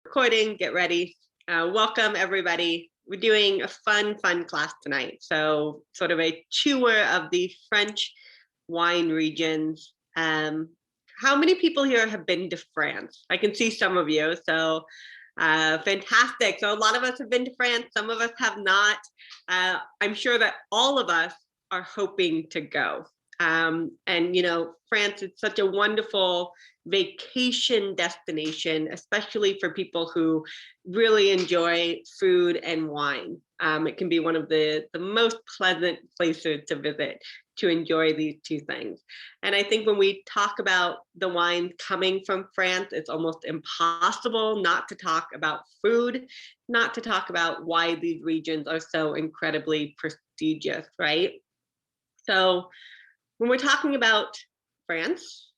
Recording, get ready. Welcome everybody. We're doing a fun class tonight. So sort of a tour of the French wine regions. How many people here have been to France? I can see some of you, so fantastic. So a lot of us have been to France, some of us have not. I'm sure that all of us are hoping to go. And you know, France is such a wonderful vacation destination, especially for people who really enjoy food and wine. It can be one of the most pleasant places to visit to enjoy these two things. And I think when we talk about the wine coming from France, it's almost impossible not to talk about food, not to talk about why these regions are so incredibly prestigious, right? So when we're talking about France,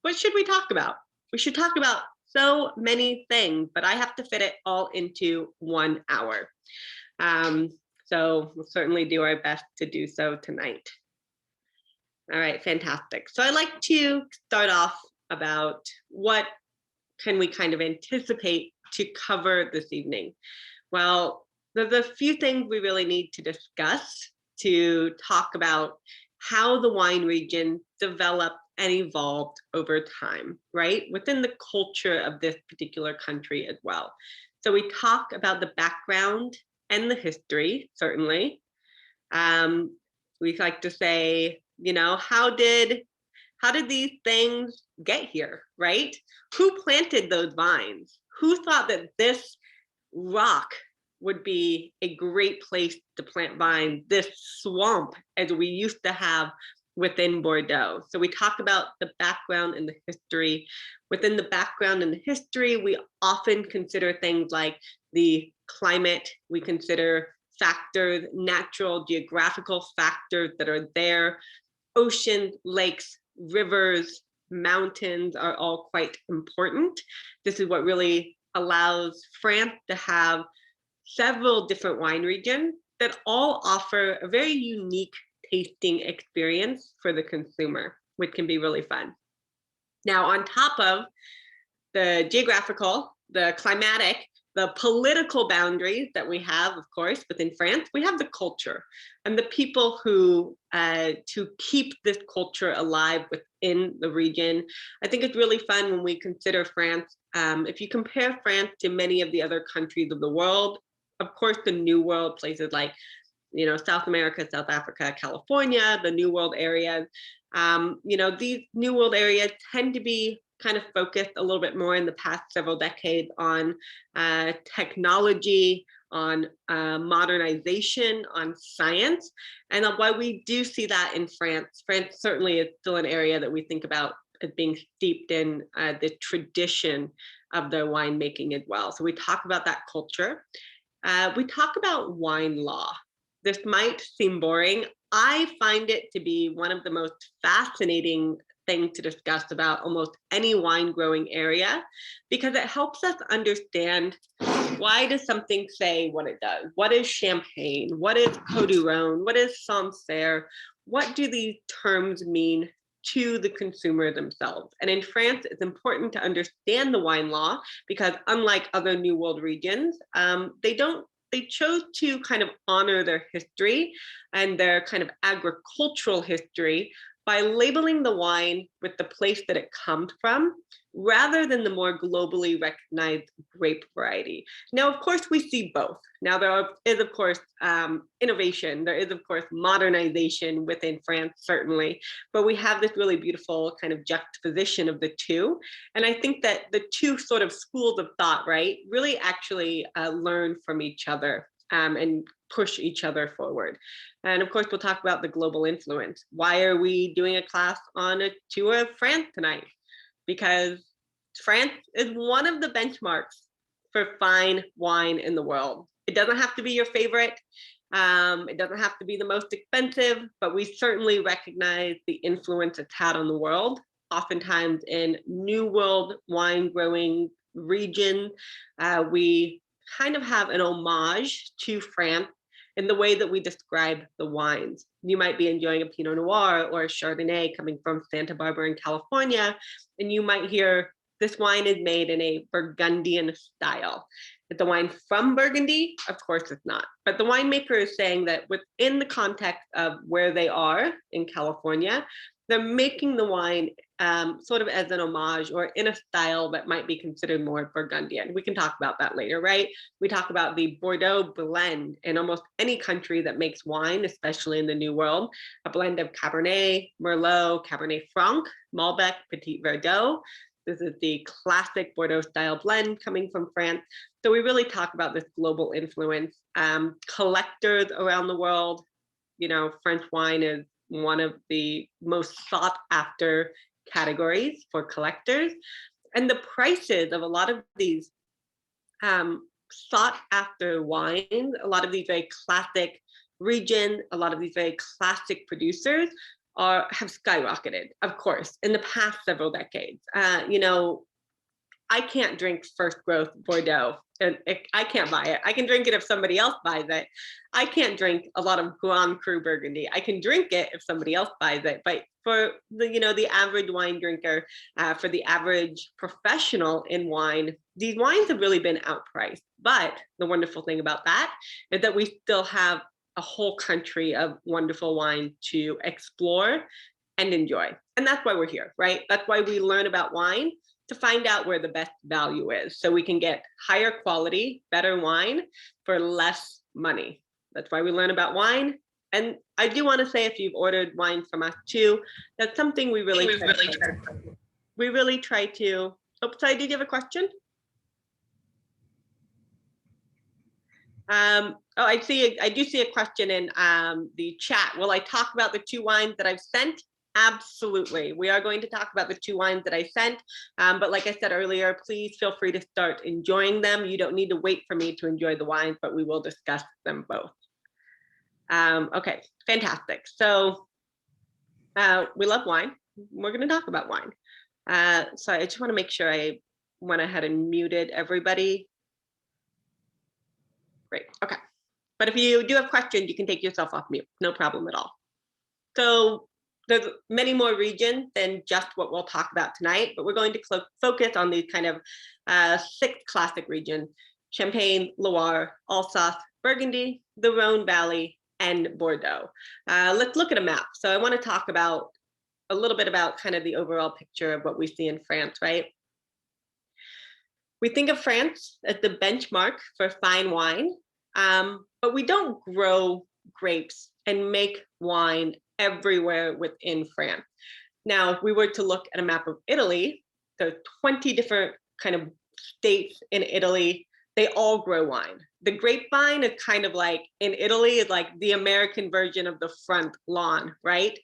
what should we talk about? We should talk about so many things, but I have to fit it all into 1 hour. So we'll certainly do our best to do so tonight. All right, fantastic. So I'd like to start off about what can we kind of anticipate to cover this evening. Well, there's a few things we really need to discuss to talk about how the wine region developed and evolved over time, right? Within the culture of this particular country as well. So we talk about the background and the history, certainly. We like to say, you know, how did these things get here, right? Who planted those vines? Who thought that this rock would be a great place to plant vines, this swamp as we used to have within Bordeaux? So we talk about the background and the history. Within the background and the history, we often consider things like the climate. We consider factors, natural, geographical factors that are there. Oceans, lakes, rivers, mountains are all quite important. This is what really allows France to have several different wine regions that all offer a very unique tasting experience for the consumer, which can be really fun. Now, on top of the geographical, the climatic, the political boundaries that we have, of course, within France, we have the culture and the people who to keep this culture alive within the region. I think it's really fun when we consider France. If you compare France to many of the other countries of the world, of course, the New World, places like, you know, South America, South Africa, California, the New World areas, you know, these New World areas tend to be kind of focused a little bit more in the past several decades on technology, on modernization, on science. And while we do see that in France, France certainly is still an area that we think about as being steeped in the tradition of their winemaking as well. So we talk about that culture. We talk about wine law. This might seem boring. I find it to be one of the most fascinating things to discuss about almost any wine growing area, because it helps us understand, why does something say what it does? What is Champagne? What is Côte du Rhône? What is Sancerre? What do these terms mean to the consumer themselves? And in France, it's important to understand the wine law, because unlike other New World regions, they chose to kind of honor their history and their kind of agricultural history by labeling the wine with the place that it comes from, rather than the more globally recognized grape variety. Now, of course, we see both. Now, there is, of course, innovation. There is, of course, modernization within France, certainly. But we have this really beautiful kind of juxtaposition of the two. And I think that the two sort of schools of thought, right, really actually learn from each other and push each other forward. And of course, we'll talk about the global influence. Why are we doing a class on a tour of France tonight? Because France is one of the benchmarks for fine wine in the world. It doesn't have to be your favorite. It doesn't have to be the most expensive, but we certainly recognize the influence it's had on the world. Oftentimes in New World wine growing region, we kind of have an homage to France in the way that we describe the wines. You might be enjoying a Pinot Noir or a Chardonnay coming from Santa Barbara in California, and you might hear This wine is made in a Burgundian style. It's a wine from Burgundy? Of course it's not. But the winemaker is saying that within the context of where they are in California, they're making the wine sort of as an homage or in a style that might be considered more Burgundian. We can talk about that later, right? We talk about the Bordeaux blend in almost any country that makes wine, especially in the New World, a blend of Cabernet, Merlot, Cabernet Franc, Malbec, Petit Verdot. This is the classic Bordeaux style blend coming from France. So we really talk about this global influence. Collectors around the world, you know, French wine is one of the most sought after categories for collectors. And the prices of a lot of these sought after wines, a lot of these very classic regions, a lot of these very classic producers have skyrocketed, of course, in the past several decades. You know, I can't drink first growth Bordeaux. And I can't buy it. I can drink it if somebody else buys it. I can't drink a lot of Grand Cru Burgundy. I can drink it if somebody else buys it. But for the, you know, the average wine drinker, for the average professional in wine, these wines have really been outpriced. But the wonderful thing about that is that we still have a whole country of wonderful wine to explore and enjoy. And that's why we're here, right? That's why we learn about wine, to find out where the best value is, so we can get higher quality, better wine for less money. That's why we learn about wine. And I do want to say, if you've ordered wine from us too, that's something we really try to. Oh, sorry, did you have a question? Oh, I do see a question in the chat. Will I talk about the 2 wines that I've sent? Absolutely. We are going to talk about the 2 wines that I sent. But like I said earlier, please feel free to start enjoying them. You don't need to wait for me to enjoy the wines, but we will discuss them both. Okay, fantastic. So we love wine. We're going to talk about wine. So I just want to make sure I went ahead and muted everybody. Great. Okay. But if you do have questions, you can take yourself off mute. No problem at all. So there's many more regions than just what we'll talk about tonight, but we're going to focus on these kind of 6 classic regions: Champagne, Loire, Alsace, Burgundy, the Rhone Valley, and Bordeaux. Let's look at a map. So I want to talk about a little bit about kind of the overall picture of what we see in France, right? We think of France as the benchmark for fine wine, but we don't grow grapes and make wine everywhere within France. Now, if we were to look at a map of Italy, there are 20 different kind of states in Italy. They all grow wine. The grapevine is kind of like, in Italy, is like the American version of the front lawn, right?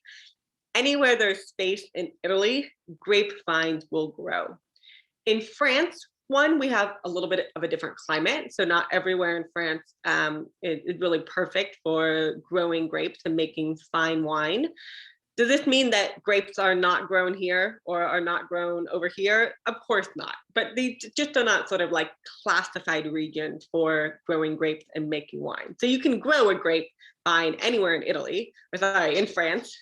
Anywhere there's space in Italy, grapevines will grow. In France, we have a little bit of a different climate. So not everywhere in France is really perfect for growing grapes and making fine wine. Does this mean that grapes are not grown here or are not grown over here? Of course not. But these just are not sort of like classified regions for growing grapes and making wine. So you can grow a grapevine anywhere in in France.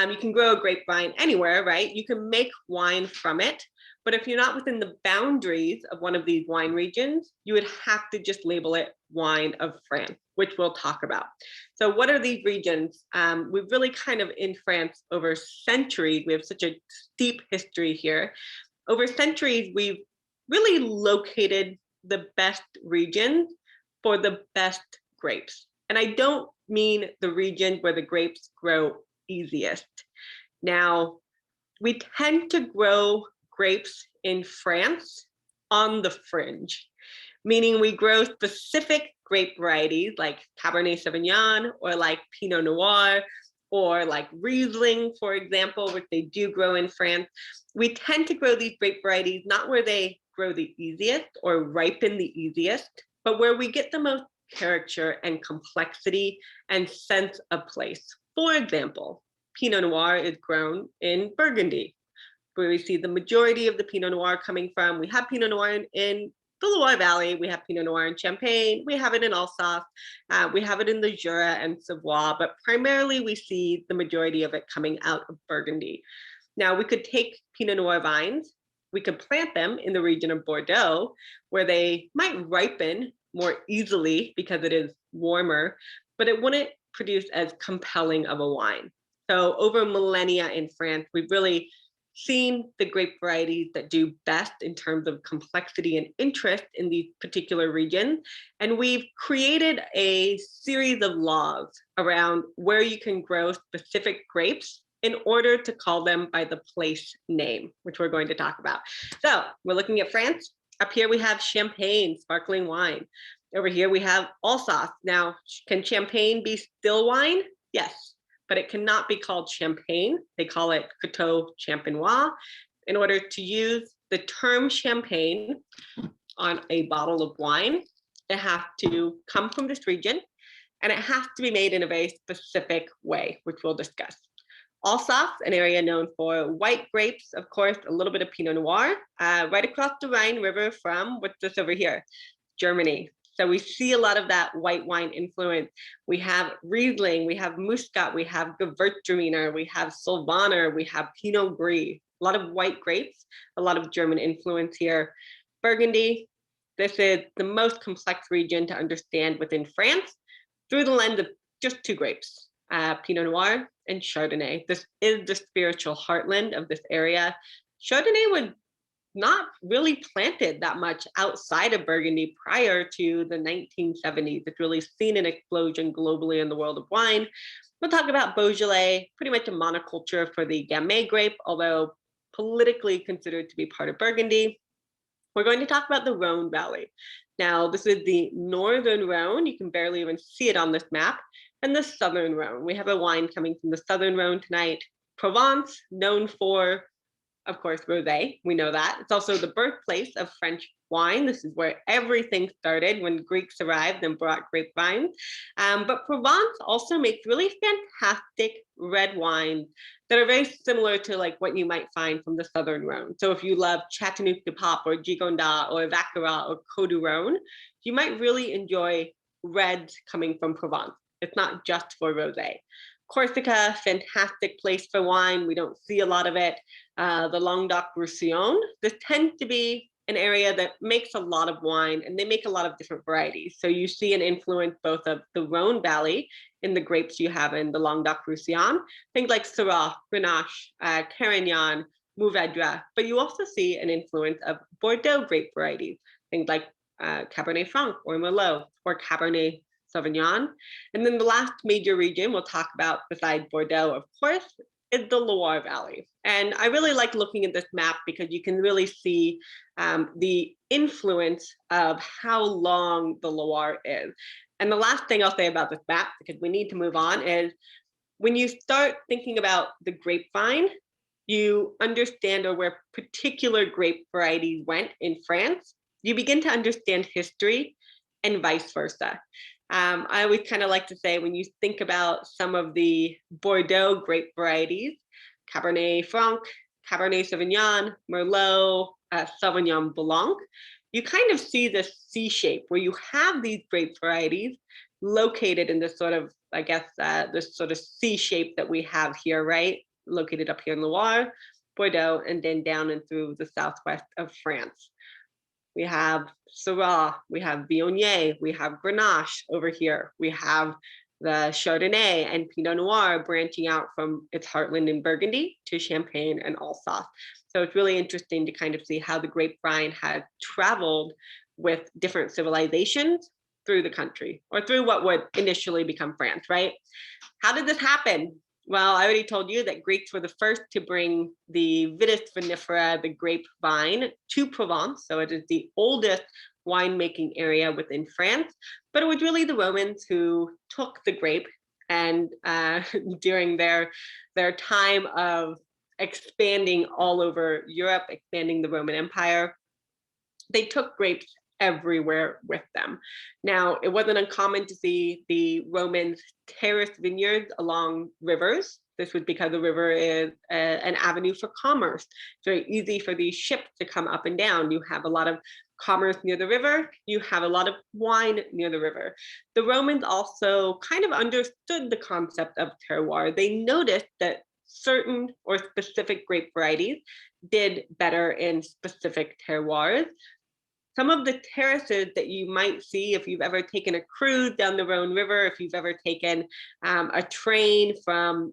You can grow a grapevine anywhere, right? You can make wine from it. But if you're not within the boundaries of one of these wine regions, you would have to just label it wine of France, which we'll talk about. So what are these regions? We've really kind of, in France, over centuries, we have such a steep history here. Over centuries, we've really located the best regions for the best grapes. And I don't mean the region where the grapes grow easiest. Now, we tend to grow grapes in France on the fringe, meaning we grow specific grape varieties like Cabernet Sauvignon or like Pinot Noir or like Riesling, for example, which they do grow in France. We tend to grow these grape varieties not where they grow the easiest or ripen the easiest, but where we get the most character and complexity and sense of place. For example, Pinot Noir is grown in Burgundy, where we see the majority of the Pinot Noir coming from. We have Pinot Noir in the Loire Valley, we have Pinot Noir in Champagne, we have it in Alsace, we have it in the Jura and Savoie, but primarily we see the majority of it coming out of Burgundy. Now, we could take Pinot Noir vines we could plant them in the region of Bordeaux, where they might ripen more easily because it is warmer, but it wouldn't produce as compelling of a wine. So over millennia in France, we've really seen the grape varieties that do best in terms of complexity and interest in these particular regions. And we've created a series of laws around where you can grow specific grapes in order to call them by the place name, which we're going to talk about. So we're looking at France. Up here we have Champagne, sparkling wine. Over here we have Alsace. Now, can Champagne be still wine? Yes, but it cannot be called champagne. They call it Coteau Champenois. In order to use the term champagne on a bottle of wine, it has to come from this region, and it has to be made in a very specific way, which we'll discuss. Alsace, an area known for white grapes, of course, a little bit of Pinot Noir, right across the Rhine River from, what's this over here? Germany. So we see a lot of that white wine influence. We have Riesling, we have Muscat, we have Gewürztraminer, we have Sylvaner, we have Pinot Gris, a lot of white grapes, a lot of German influence here. Burgundy, this is the most complex region to understand within France through the lens of just two grapes, Pinot Noir and Chardonnay. This is the spiritual heartland of this area. Chardonnay would not really planted that much outside of Burgundy prior to the 1970s. It's really seen an explosion globally in the world of wine. We'll talk about Beaujolais, pretty much a monoculture for the Gamay grape, although politically considered to be part of Burgundy. We're going to talk about the Rhone Valley. Now, this is the northern Rhone. You can barely even see it on this map. And the southern Rhone. We have a wine coming from the southern Rhone tonight. Provence, known for, of course, rosé, we know that. It's also the birthplace of French wine. This is where everything started when Greeks arrived and brought grapevines. But Provence also makes really fantastic red wines that are very similar to like what you might find from the Southern Rhone. So if you love Châteauneuf-du-Pape or Gigondas or Vaccarat or Côte du Rhône, you might really enjoy reds coming from Provence. It's not just for rosé. Corsica, fantastic place for wine. We don't see a lot of it. The Languedoc-Roussillon, this tends to be an area that makes a lot of wine, and they make a lot of different varieties. So you see an influence both of the Rhone Valley in the grapes you have in the Languedoc-Roussillon, things like Syrah, Grenache, Carignan, Mourvedre, but you also see an influence of Bordeaux grape varieties, things like Cabernet Franc or Merlot or Cabernet Sauvignon. And then the last major region we'll talk about besides Bordeaux, of course, is the Loire Valley. And I really like looking at this map because you can really see the influence of how long the Loire is. And the last thing I'll say about this map, because we need to move on, is when you start thinking about the grapevine, you understand or where particular grape varieties went in France, you begin to understand history and vice versa. I always kind of like to say when you think about some of the Bordeaux grape varieties, Cabernet Franc, Cabernet Sauvignon, Merlot, Sauvignon Blanc, you kind of see this C shape where you have these grape varieties located in this sort of, I guess, this sort of C shape that we have here, right? Located up here in Loire, Bordeaux, and then down and through the southwest of France. We have Syrah, we have Viognier, we have Grenache over here. We have the Chardonnay and Pinot Noir branching out from its heartland in Burgundy to Champagne and Alsace. So it's really interesting to kind of see how the grapevine has traveled with different civilizations through the country, or through what would initially become France, right? How did this happen? Well, I already told you that Greeks were the first to bring the Vitis vinifera, the grapevine, to Provence. So it is the oldest winemaking area within France, but it was really the Romans who took the grape and during their time of expanding all over Europe, expanding the Roman Empire, they took grapes everywhere with them. Now, it wasn't uncommon to see the Romans terrace vineyards along rivers. This was because the river is an avenue for commerce. It's very easy for these ships to come up and down. You have a lot of commerce near the river. You have a lot of wine near the river. The Romans also kind of understood the concept of terroir. They noticed that certain or specific grape varieties did better in specific terroirs. Some of the terraces that you might see if you've ever taken a cruise down the Rhone River, if you've ever taken a train from,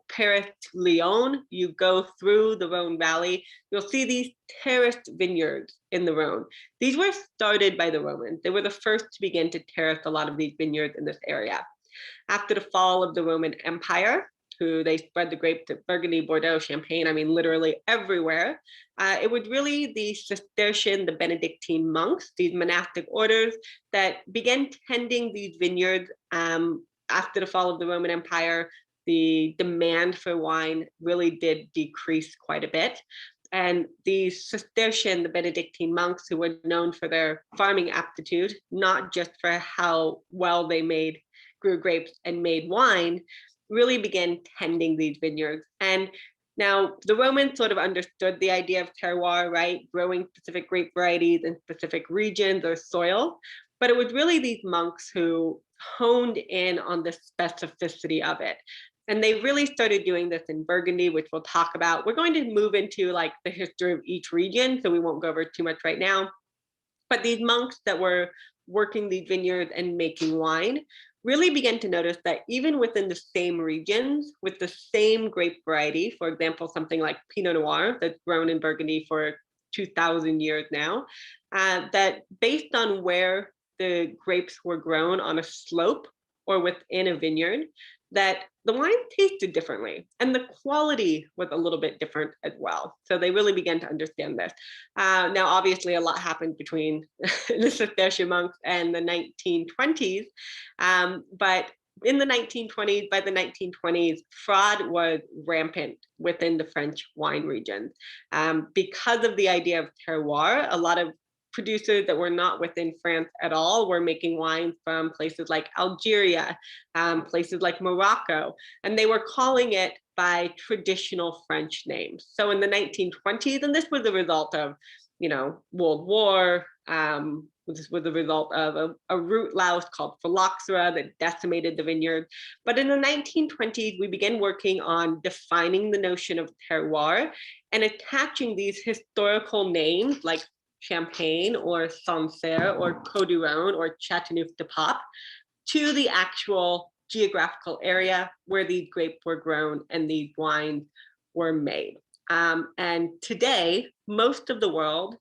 Paris to Lyon, you go through the Rhone Valley, you'll see these terraced vineyards in the Rhone. These were started by the Romans. They were the first to begin to terrace a lot of these vineyards in this area. After the fall of the Roman Empire, who they spread the grape to Burgundy, Bordeaux, Champagne, literally everywhere. It was really the Cistercian, the Benedictine monks, these monastic orders that began tending these vineyards after the fall of the Roman Empire. The demand for wine really did decrease quite a bit. And the Cistercian, the Benedictine monks, who were known for their farming aptitude, not just for how well they grew grapes and made wine, really began tending these vineyards. And now the Romans sort of understood the idea of terroir, right? Growing specific grape varieties in specific regions or soil. But it was really these monks who honed in on the specificity of it. And they really started doing this in Burgundy, which we'll talk about. We're going to move into like the history of each region, so we won't go over too much right now. But these monks that were working these vineyards and making wine really began to notice that even within the same regions, with the same grape variety, for example, something like Pinot Noir that's grown in Burgundy for 2,000 years now, that based on where the grapes were grown on a slope or within a vineyard, that the wine tasted differently and the quality was a little bit different as well. So they really began to understand this. Now, obviously, a lot happened between the Cistercian monks and the 1920s, but in the 1920s, by the 1920s, fraud was rampant within the French wine regions. Because of the idea of terroir, a lot of producers that were not within France at all were making wine from places like Algeria, places like Morocco, and they were calling it by traditional French names. So in the 1920s, and this was a result of, World War, this was the result of a root louse called phylloxera that decimated the vineyard. But in the 1920s, we began working on defining the notion of terroir and attaching these historical names like Champagne or Sancerre or Côte-du-Rhône or Châteauneuf-du-Pape to the actual geographical area where these grapes were grown and these wines were made. And today, most of the world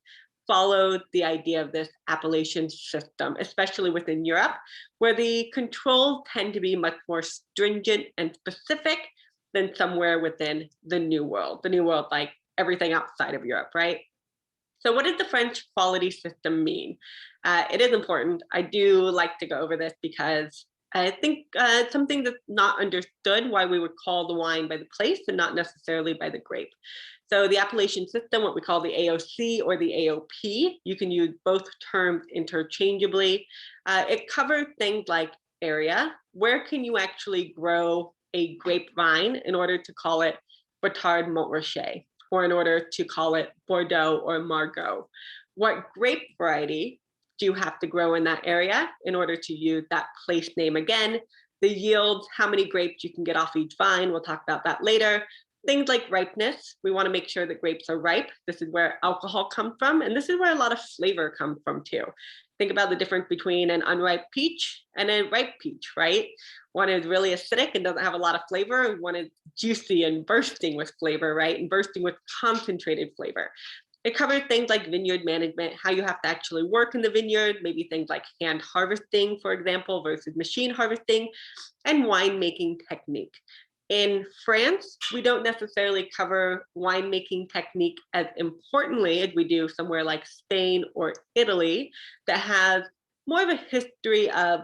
follows the idea of this appellation system, especially within Europe, where the controls tend to be much more stringent and specific than somewhere within the New World. The New World, like everything outside of Europe, right? So what does the French quality system mean? It is important. I do like to go over this because I think it's something that's not understood, why we would call the wine by the place and not necessarily by the grape. So the appellation system, what we call the AOC or the AOP, you can use both terms interchangeably. It covers things like area. Where can you actually grow a grapevine in order to call it Bertard Montrachet, or in order to call it Bordeaux or Margaux? What grape variety do you have to grow in that area in order to use that place name again? The yields, how many grapes you can get off each vine, we'll talk about that later. Things like ripeness, we want to make sure that grapes are ripe. This is where alcohol comes from, and this is where a lot of flavor comes from too. Think about the difference between an unripe peach and a ripe peach, right? One is really acidic and doesn't have a lot of flavor, and one is juicy and bursting with flavor, right? And bursting with concentrated flavor. It covers things like vineyard management, how you have to actually work in the vineyard, maybe things like hand harvesting, for example, versus machine harvesting, and winemaking technique. In France, we don't necessarily cover winemaking technique as importantly as we do somewhere like Spain or Italy, that has more of a history of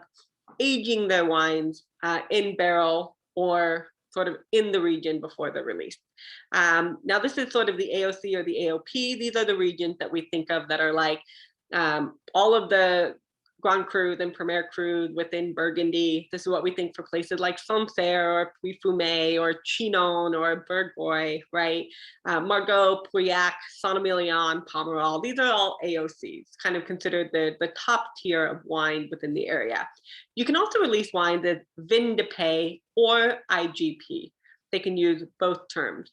aging their wines in barrel or sort of in the region before they're released. Now, this is sort of the AOC or the AOP. These are the regions that we think of that are like all of the Grand Crus and Premier Crus within Burgundy. This is what we think for places like Sancerre or Puy-Fumé or Chinon or Bourgogne, right? Margaux, Pauillac, Saint-Emilion, Pomerol. These are all AOCs, kind of considered the top tier of wine within the area. You can also release wines as vin de pays or IGP. they can use both terms.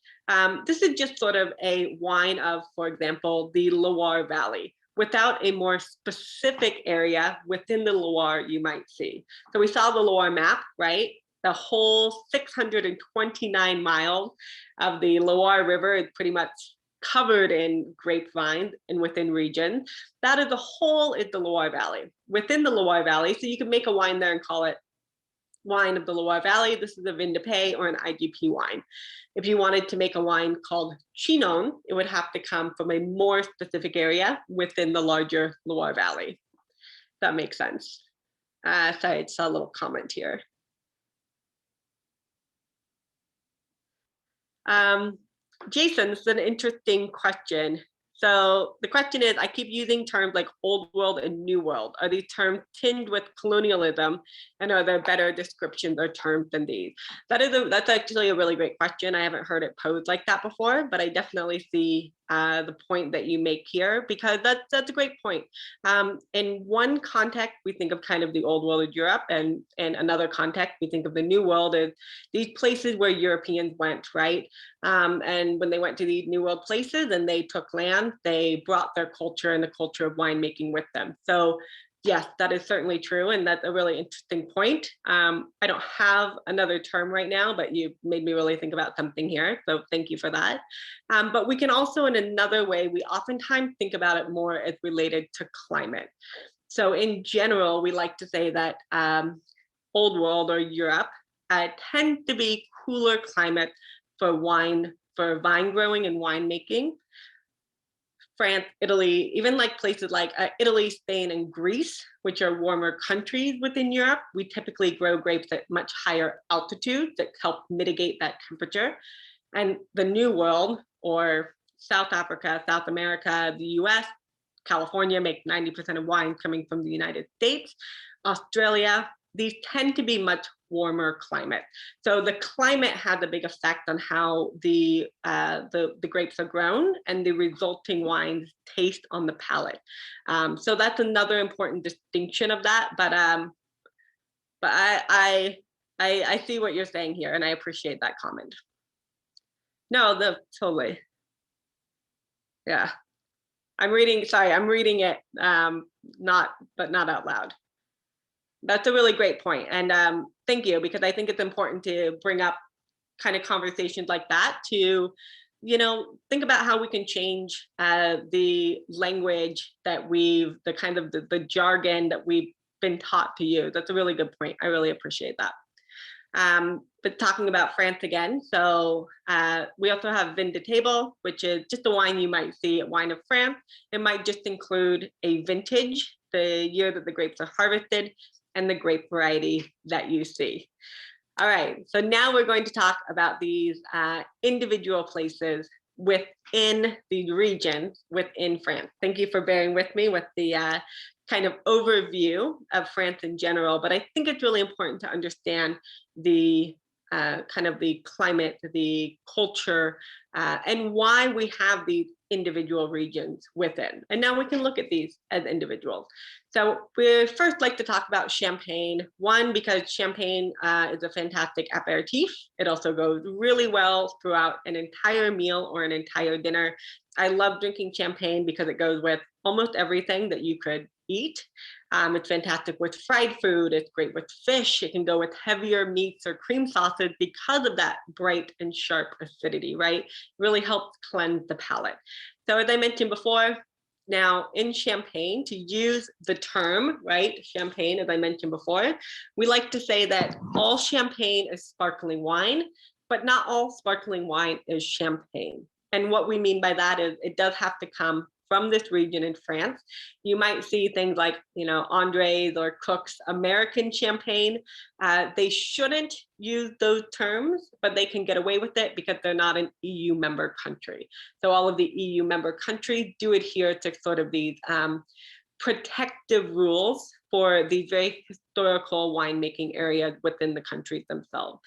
This is just sort of a wine of, for example, the Loire Valley, without a more specific area within the Loire you might see. So we saw the Loire map, right? The whole 629 miles of the Loire River is pretty much covered in grapevines and within regions. That is the whole is the Loire Valley. Within the Loire Valley, so you can make a wine there and call it wine of the Loire Valley. This is a vin de pays or an IGP wine. If you wanted to make a wine called Chinon, it would have to come from a more specific area within the larger Loire Valley. That makes sense. Sorry, it's a little comment here. Jason, this is an interesting question. So the question is, I keep using terms like old world and new world. Are these terms tinged with colonialism, and are there better descriptions or terms than these? That's actually a really great question. I haven't heard it posed like that before, but I definitely see the point that you make here, because that's a great point. In one context, we think of kind of the old world of Europe, and in another context, we think of the new world as these places where Europeans went, right? And when they went to these new world places and they took land, they brought their culture and the culture of winemaking with them. So yes, that is certainly true. And that's a really interesting point. I don't have another term right now, but you made me really think about something here. So thank you for that. But we can also, in another way, we oftentimes think about it more as related to climate. So in general, we like to say that old world or Europe tends to be cooler climate for wine, for vine growing and winemaking. France, Italy, even like places like Italy, Spain, and Greece, which are warmer countries within Europe, we typically grow grapes at much higher altitudes that help mitigate that temperature. And the New World, or South Africa, South America, the US, California make 90% of wine coming from the United States, Australia, these tend to be much warmer climate. So the climate has a big effect on how the grapes are grown and the resulting wines taste on the palate. So that's another important distinction of that. But I see what you're saying here, and I appreciate that comment. No, totally. Yeah, I'm reading it, not out loud. That's a really great point. And thank you, because I think it's important to bring up kind of conversations like that to, think about how we can change the language that the kind of the jargon that we've been taught to use. That's a really good point. I really appreciate that. But talking about France again, so we also have vin de table, which is just a wine you might see at Wine of France. It might just include a vintage, the year that the grapes are harvested, and the grape variety that you see. All right, so now we're going to talk about these individual places within the region within France. Thank you for bearing with me with the kind of overview of France in general, but I think it's really important to understand the kind of the climate, the culture, and why we have these individual regions within. And now we can look at these as individuals. So we first like to talk about Champagne. One, because Champagne is a fantastic aperitif. It also goes really well throughout an entire meal or an entire dinner. I love drinking Champagne because it goes with almost everything that you could eat. It's fantastic with fried food. It's great with fish. It can go with heavier meats or cream sauces because of that bright and sharp acidity, right? It really helps cleanse the palate. So as I mentioned before, now in Champagne, to use the term, right, Champagne, as I mentioned before, we like to say that all Champagne is sparkling wine, but not all sparkling wine is Champagne. And what we mean by that is it does have to come from this region in France. You might see things like, André's or Cook's American Champagne. They shouldn't use those terms, but they can get away with it because they're not an EU member country. So all of the EU member countries do adhere to sort of these protective rules for the very historical winemaking areas within the countries themselves.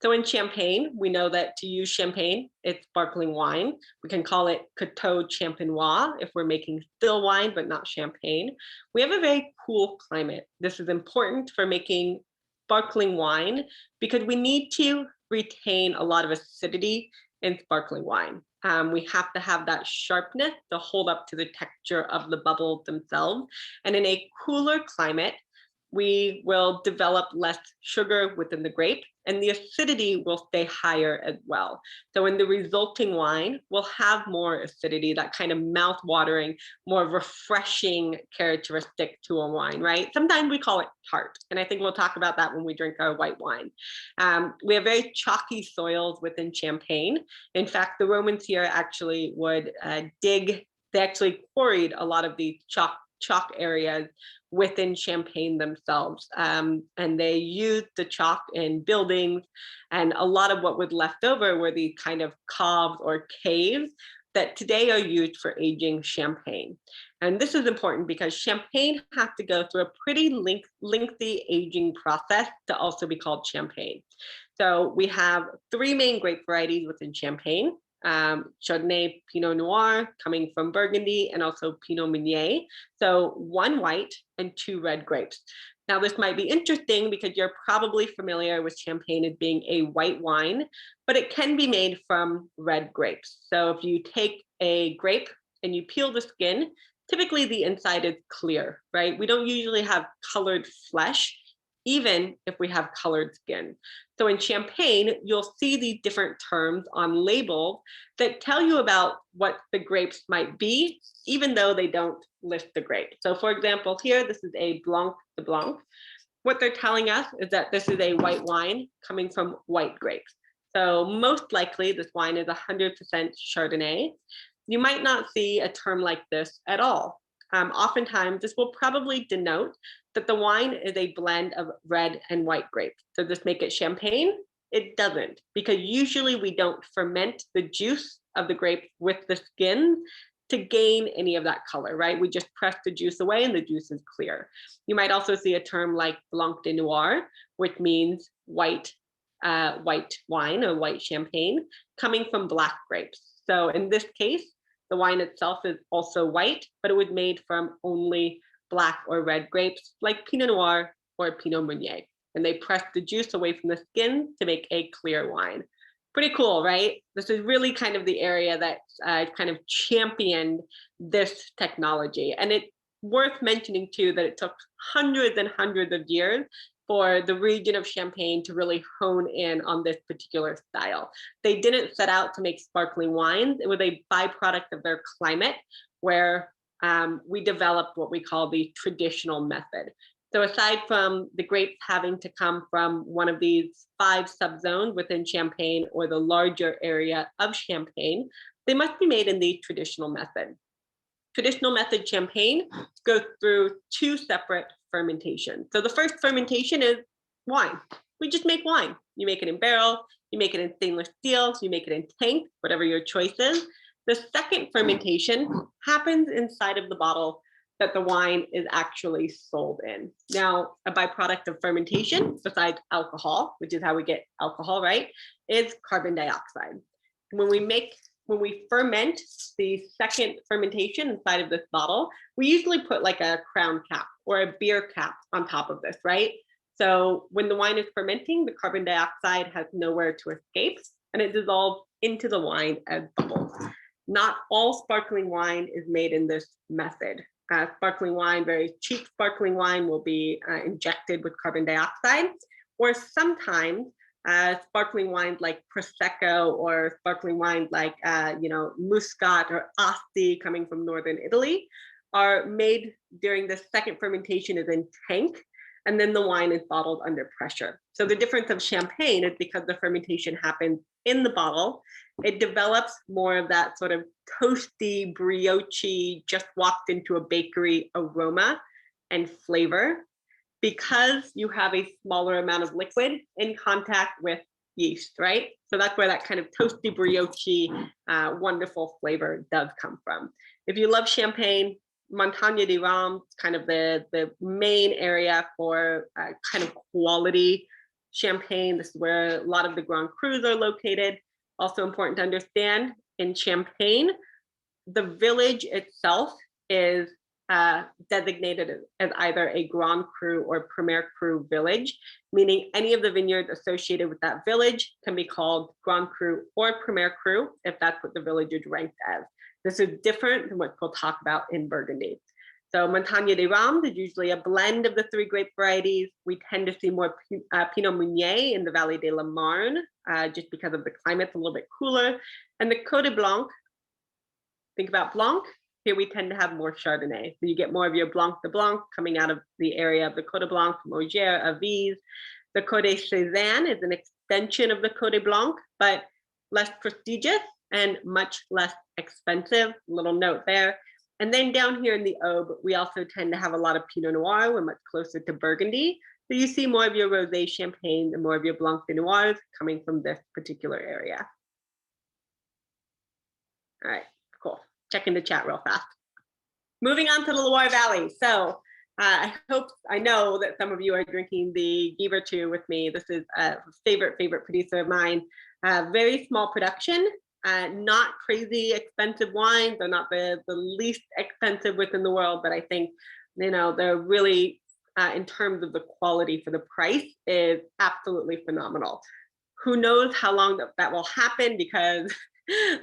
So in Champagne, we know that to use Champagne, it's sparkling wine. We can call it Coteau Champenois if we're making still wine, but not Champagne. We have a very cool climate. This is important for making sparkling wine because we need to retain a lot of acidity in sparkling wine. We have to have that sharpness to hold up to the texture of the bubbles themselves. And in a cooler climate, we will develop less sugar within the grape, and the acidity will stay higher as well. So in the resulting wine, we'll have more acidity, that kind of mouth-watering, more refreshing characteristic to a wine, right? Sometimes we call it tart, and I think we'll talk about that when we drink our white wine. We have very chalky soils within Champagne. In fact, the Romans here actually would they actually quarried a lot of these chalk areas within Champagne themselves. And they used the chalk in buildings, and a lot of what was left over were these kind of coves or caves that today are used for aging Champagne. And this is important because Champagne has to go through a pretty lengthy aging process to also be called Champagne. So we have 3 main grape varieties within Champagne. Chardonnay, Pinot Noir coming from Burgundy, and also Pinot Meunier. So 1 white and 2 red grapes. Now this might be interesting because you're probably familiar with Champagne as being a white wine, but it can be made from red grapes. So if you take a grape and you peel the skin, typically the inside is clear, right? We don't usually have colored flesh, even if we have colored skin. So in Champagne, you'll see the different terms on labels that tell you about what the grapes might be, even though they don't list the grape. So for example, here, this is a Blanc de Blanc. What they're telling us is that this is a white wine coming from white grapes. So most likely this wine is 100% Chardonnay. You might not see a term like this at all. Oftentimes, this will probably denote that the wine is a blend of red and white grapes. Does this make it Champagne? It doesn't, because usually we don't ferment the juice of the grape with the skin to gain any of that color, right? We just press the juice away and the juice is clear. You might also see a term like Blanc de Noir, which means white wine or white Champagne coming from black grapes. So in this case, the wine itself is also white, but it was made from only black or red grapes like Pinot Noir or Pinot Meunier. And they press the juice away from the skin to make a clear wine. Pretty cool, right? This is really kind of the area that kind of championed this technology. And it's worth mentioning too that it took hundreds and hundreds of years for the region of Champagne to really hone in on this particular style. They didn't set out to make sparkling wines. It was a byproduct of their climate where we developed what we call the traditional method. So aside from the grapes having to come from one of these 5 subzones within Champagne or the larger area of Champagne, they must be made in the traditional method. Traditional method Champagne goes through 2 separate fermentation. So the first fermentation is wine. We just make wine. You make it in barrel, you make it in stainless steel, you make it in tank, whatever your choice is. The second fermentation happens inside of the bottle that the wine is actually sold in. Now, a byproduct of fermentation, besides alcohol, which is how we get alcohol, right, is carbon dioxide. When we ferment the second fermentation inside of this bottle, we usually put like a crown cap or a beer cap on top of this, right? So when the wine is fermenting, the carbon dioxide has nowhere to escape and it dissolves into the wine as bubbles. Not all sparkling wine is made in this method. Sparkling wine, very cheap sparkling wine, will be injected with carbon dioxide, or sometimes sparkling wines like Prosecco or sparkling wines like Muscat or Asti coming from northern Italy are made during the second fermentation is in tank, and then the wine is bottled under pressure. So the difference of Champagne is because the fermentation happens in the bottle, it develops more of that sort of toasty, brioche, just walked into a bakery aroma and flavor, because you have a smaller amount of liquid in contact with yeast, right? So that's where that kind of toasty brioche, wonderful flavor does come from. If you love Champagne, Montagne de Rhum, kind of the main area for kind of quality Champagne. This is where a lot of the Grand Crus are located. Also important to understand, in Champagne, the village itself is designated as either a Grand Cru or Premier Cru village, meaning any of the vineyards associated with that village can be called Grand Cru or Premier Cru if that's what the village is ranked as. This is different than what we'll talk about in Burgundy. So Montagne des Rhums is usually a blend of the 3 grape varieties. We tend to see more Pinot Meunier in the Vallée de la Marne, just because of the climate's a little bit cooler. And the Côte de Blanc, think about Blanc, here we tend to have more Chardonnay. So you get more of your Blanc de Blanc coming out of the area of the Côte de Blanc, Mogère, Avize. The Côte de Sézanne is an extension of the Côte de Blanc, but less prestigious and much less expensive. Little note there. And then down here in the Aube, we also tend to have a lot of Pinot Noir. We're much closer to Burgundy. So you see more of your Rosé Champagne and more of your Blanc de Noirs coming from this particular area. All right, cool. Checking the chat real fast. Moving on to the Loire Valley. So I know that some of you are drinking the Guy Vertu with me. This is a favorite producer of mine. Very small production. Not crazy expensive wines. They're not the least expensive within the world, but I think, they're really, in terms of the quality for the price, is absolutely phenomenal. Who knows how long that will happen, because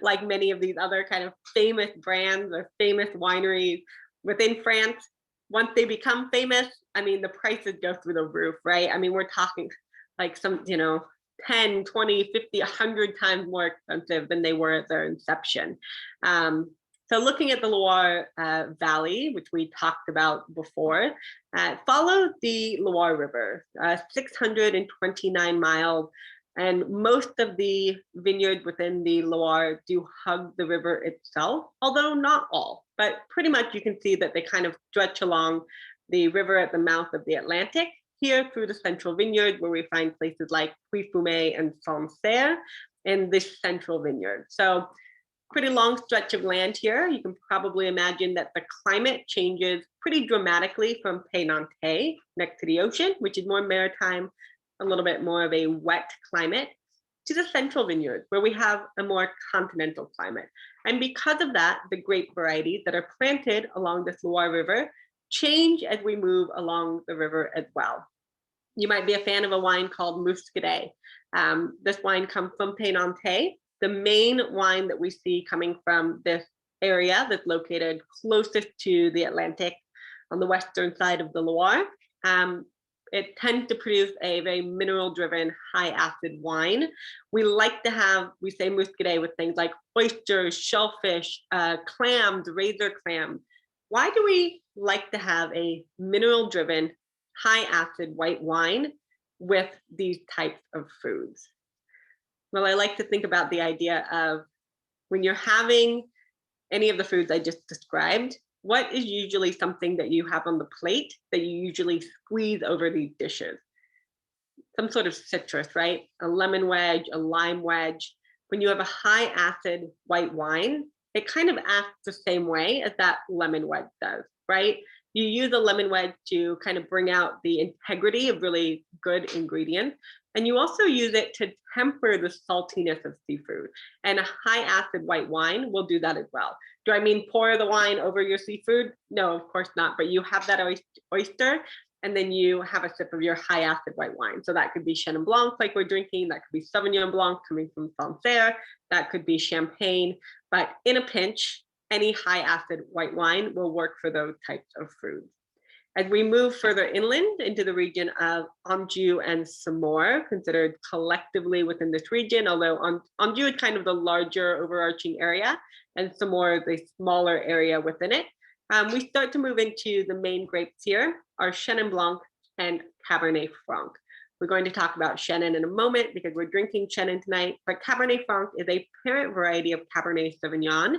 like many of these other kind of famous brands or famous wineries within France, once they become famous, I mean, the prices go through the roof, right? I mean, we're talking like some, 10, 20, 50, 100 times more expensive than they were at their inception. So looking at the Loire Valley, which we talked about before, follows the Loire River, 629 miles. And most of the vineyards within the Loire do hug the river itself, although not all, but pretty much you can see that they kind of stretch along the river at the mouth of the Atlantic, here through the central vineyard, where we find places like Puy-Fumé and Sancerre in this central vineyard. So pretty long stretch of land here. You can probably imagine that the climate changes pretty dramatically from Pays Nantais, next to the ocean, which is more maritime, a little bit more of a wet climate, to the central vineyard, where we have a more continental climate. And because of that, the grape varieties that are planted along this Loire River change as we move along the river as well. You might be a fan of a wine called Muscadet. This wine comes from Pays Nantais. The main wine that we see coming from this area that's located closest to the Atlantic on the western side of the Loire, it tends to produce a very mineral-driven, high-acid wine. We say Muscadet with things like oysters, shellfish, clams, razor clam. Why do we like to have a mineral-driven, high-acid white wine with these types of foods? Well, I like to think about the idea of when you're having any of the foods I just described, what is usually something that you have on the plate that you usually squeeze over these dishes? Some sort of citrus, right? A lemon wedge, a lime wedge. When you have a high acid white wine, it kind of acts the same way as that lemon wedge does, right? You use a lemon wedge to kind of bring out the integrity of really good ingredients. And you also use it to temper the saltiness of seafood. And a high acid white wine will do that as well. Do I mean pour the wine over your seafood? No, of course not. But you have that oyster, and then you have a sip of your high acid white wine. So that could be Chenin Blanc, like we're drinking. That could be Sauvignon Blanc coming from Sancerre. That could be Champagne. But in a pinch, any high acid white wine will work for those types of foods. As we move further inland into the region of Anjou and Saumur, considered collectively within this region, although Anjou is kind of the larger overarching area, and Saumur is a smaller area within it, we start to move into the main grapes here, are Chenin Blanc and Cabernet Franc. We're going to talk about Chenin in a moment because we're drinking Chenin tonight, but Cabernet Franc is a parent variety of Cabernet Sauvignon.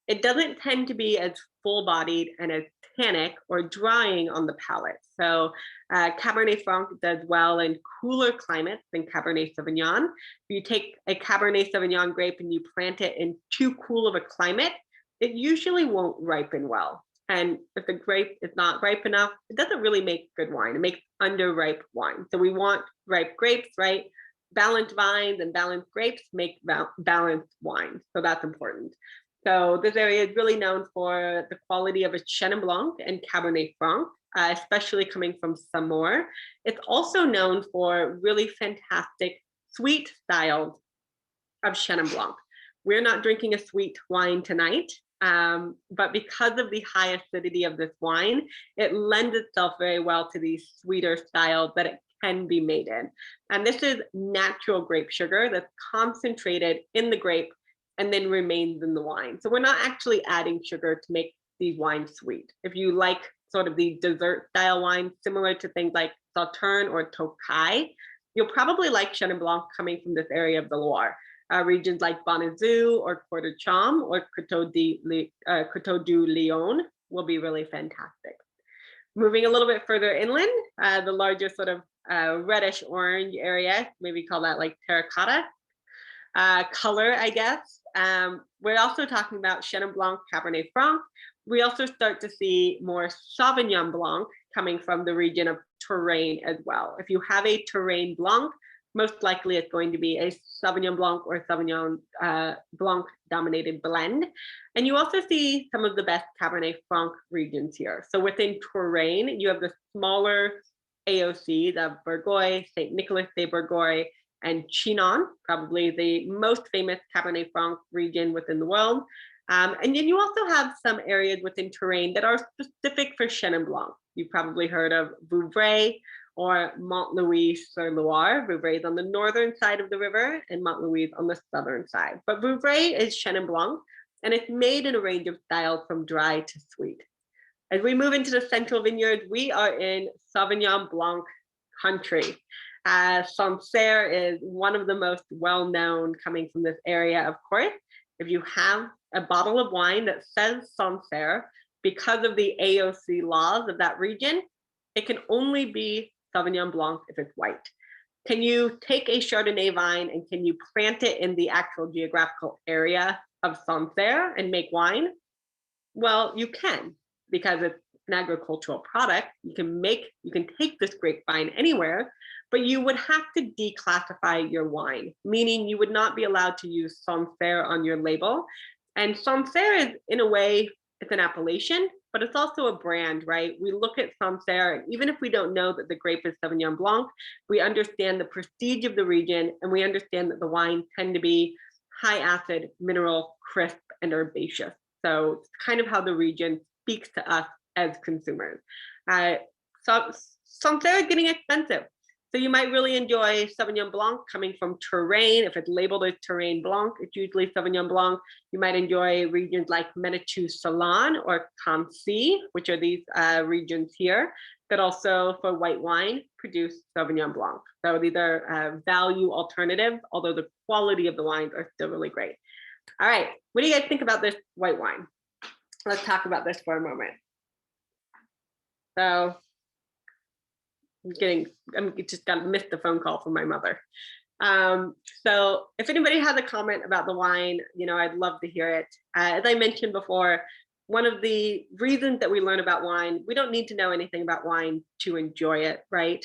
It doesn't tend to be as full-bodied and as tannic or drying on the palate. So Cabernet Franc does well in cooler climates than Cabernet Sauvignon. If you take a Cabernet Sauvignon grape and you plant it in too cool of a climate, it usually won't ripen well. And if the grape is not ripe enough, it doesn't really make good wine. It makes underripe wine. So we want ripe grapes, right? Balanced vines and balanced grapes make balanced wine. So that's important. So this area is really known for the quality of its Chenin Blanc and Cabernet Franc, especially coming from Saumur. It's also known for really fantastic sweet styles of Chenin Blanc. We're not drinking a sweet wine tonight, but because of the high acidity of this wine, it lends itself very well to these sweeter styles that it can be made in. And this is natural grape sugar that's concentrated in the grape and then remains in the wine. So we're not actually adding sugar to make these wines sweet. If you like sort of the dessert style wine, similar to things like Sauterne or Tokay, you'll probably like Chenin Blanc coming from this area of the Loire. Regions like Bonazou or Quarter Cham or Coteau du Lion will be really fantastic. Moving a little bit further inland, the larger sort of reddish orange area, maybe call that like terracotta color, I guess. We're also talking about Chenin Blanc, Cabernet Franc. We also start to see more Sauvignon Blanc coming from the region of Touraine as well. If you have a Touraine Blanc, most likely it's going to be a Sauvignon Blanc or Sauvignon Blanc dominated blend. And you also see some of the best Cabernet Franc regions here. So within Touraine, you have the smaller AOCs of Bourgogne, St. Nicolas de Bourgogne, and Chinon, probably the most famous Cabernet Franc region within the world. And then you also have some areas within Touraine that are specific for Chenin Blanc. You've probably heard of Vouvray or Mont-Louis-sur-Loire. Vouvray is on the northern side of the river and Mont-Louis on the southern side. But Vouvray is Chenin Blanc, and it's made in a range of styles from dry to sweet. As we move into the central vineyards, we are in Sauvignon Blanc country. Sancerre is one of the most well-known coming from this area, of course. If you have a bottle of wine that says Sancerre, because of the AOC laws of that region, it can only be Sauvignon Blanc if it's white. Can you take a Chardonnay vine and can you plant it in the actual geographical area of Sancerre and make wine? Well, you can, because it's an agricultural product. You can take this grapevine anywhere, but you would have to declassify your wine, meaning you would not be allowed to use Sancerre on your label. And Sancerre is, in a way, it's an appellation, but it's also a brand, right? We look at Sancerre, and even if we don't know that the grape is Sauvignon Blanc, we understand the prestige of the region, and we understand that the wines tend to be high acid, mineral, crisp, and herbaceous. So it's kind of how the region speaks to us as consumers. So Sancerre is getting expensive. So you might really enjoy Sauvignon Blanc coming from Touraine. If it's labeled as Touraine Blanc, it's usually Sauvignon Blanc. You might enjoy regions like Menetou-Salon or Cancy, which are these regions here, that also for white wine produce Sauvignon Blanc. So these are value alternatives, although the quality of the wines are still really great. All right, what do you guys think about this white wine? Let's talk about this for a moment. So I'm just got missed the phone call from my mother. So if anybody has a comment about the wine, I'd love to hear it. As I mentioned before, one of the reasons that we learn about wine, we don't need to know anything about wine to enjoy it, right?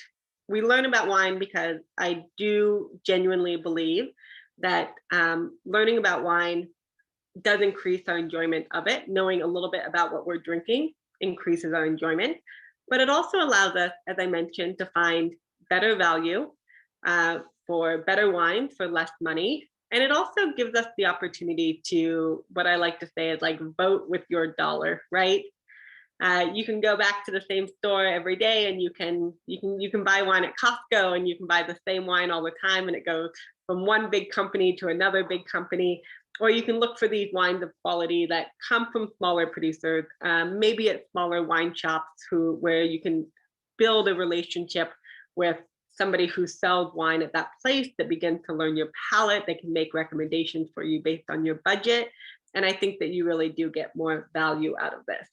We learn about wine because I do genuinely believe that learning about wine does increase our enjoyment of it. Knowing a little bit about what we're drinking increases our enjoyment. But it also allows us, as I mentioned, to find better value for better wines for less money. And it also gives us the opportunity to, what I like to say is like vote with your dollar, right? You can go back to the same store every day and you can buy wine at Costco and you can buy the same wine all the time and it goes from one big company to another big company. Or you can look for these wines of quality that come from smaller producers, maybe at smaller wine shops where you can build a relationship with somebody who sells wine at that place that begins to learn your palate. They can make recommendations for you based on your budget. And I think that you really do get more value out of this.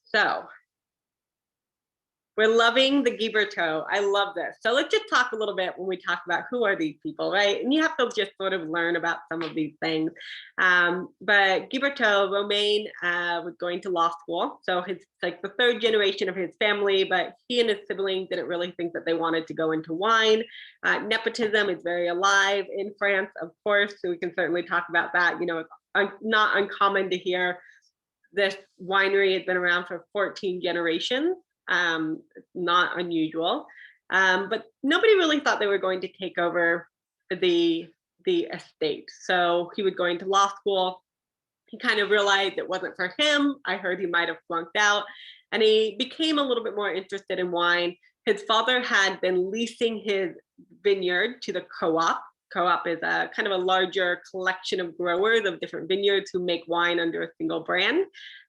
So We're loving the Giberto. I love this. So let's just talk a little bit when we talk about who are these people, right? And you have to just sort of learn about some of these things. But Giberto, Romain was going to law school. So it's like the third generation of his family, but he and his siblings didn't really think that they wanted to go into wine. Nepotism is very alive in France, of course. So we can certainly talk about that. You know, it's not uncommon to hear this winery has been around for 14 generations. Not unusual, but nobody really thought they were going to take over the estate. So he was going to law school. He kind of realized it wasn't for him. I heard he might have flunked out, and he became a little bit more interested in wine. His father had been leasing his vineyard to the co-op. Co-op is a kind of a larger collection of growers of different vineyards who make wine under a single brand.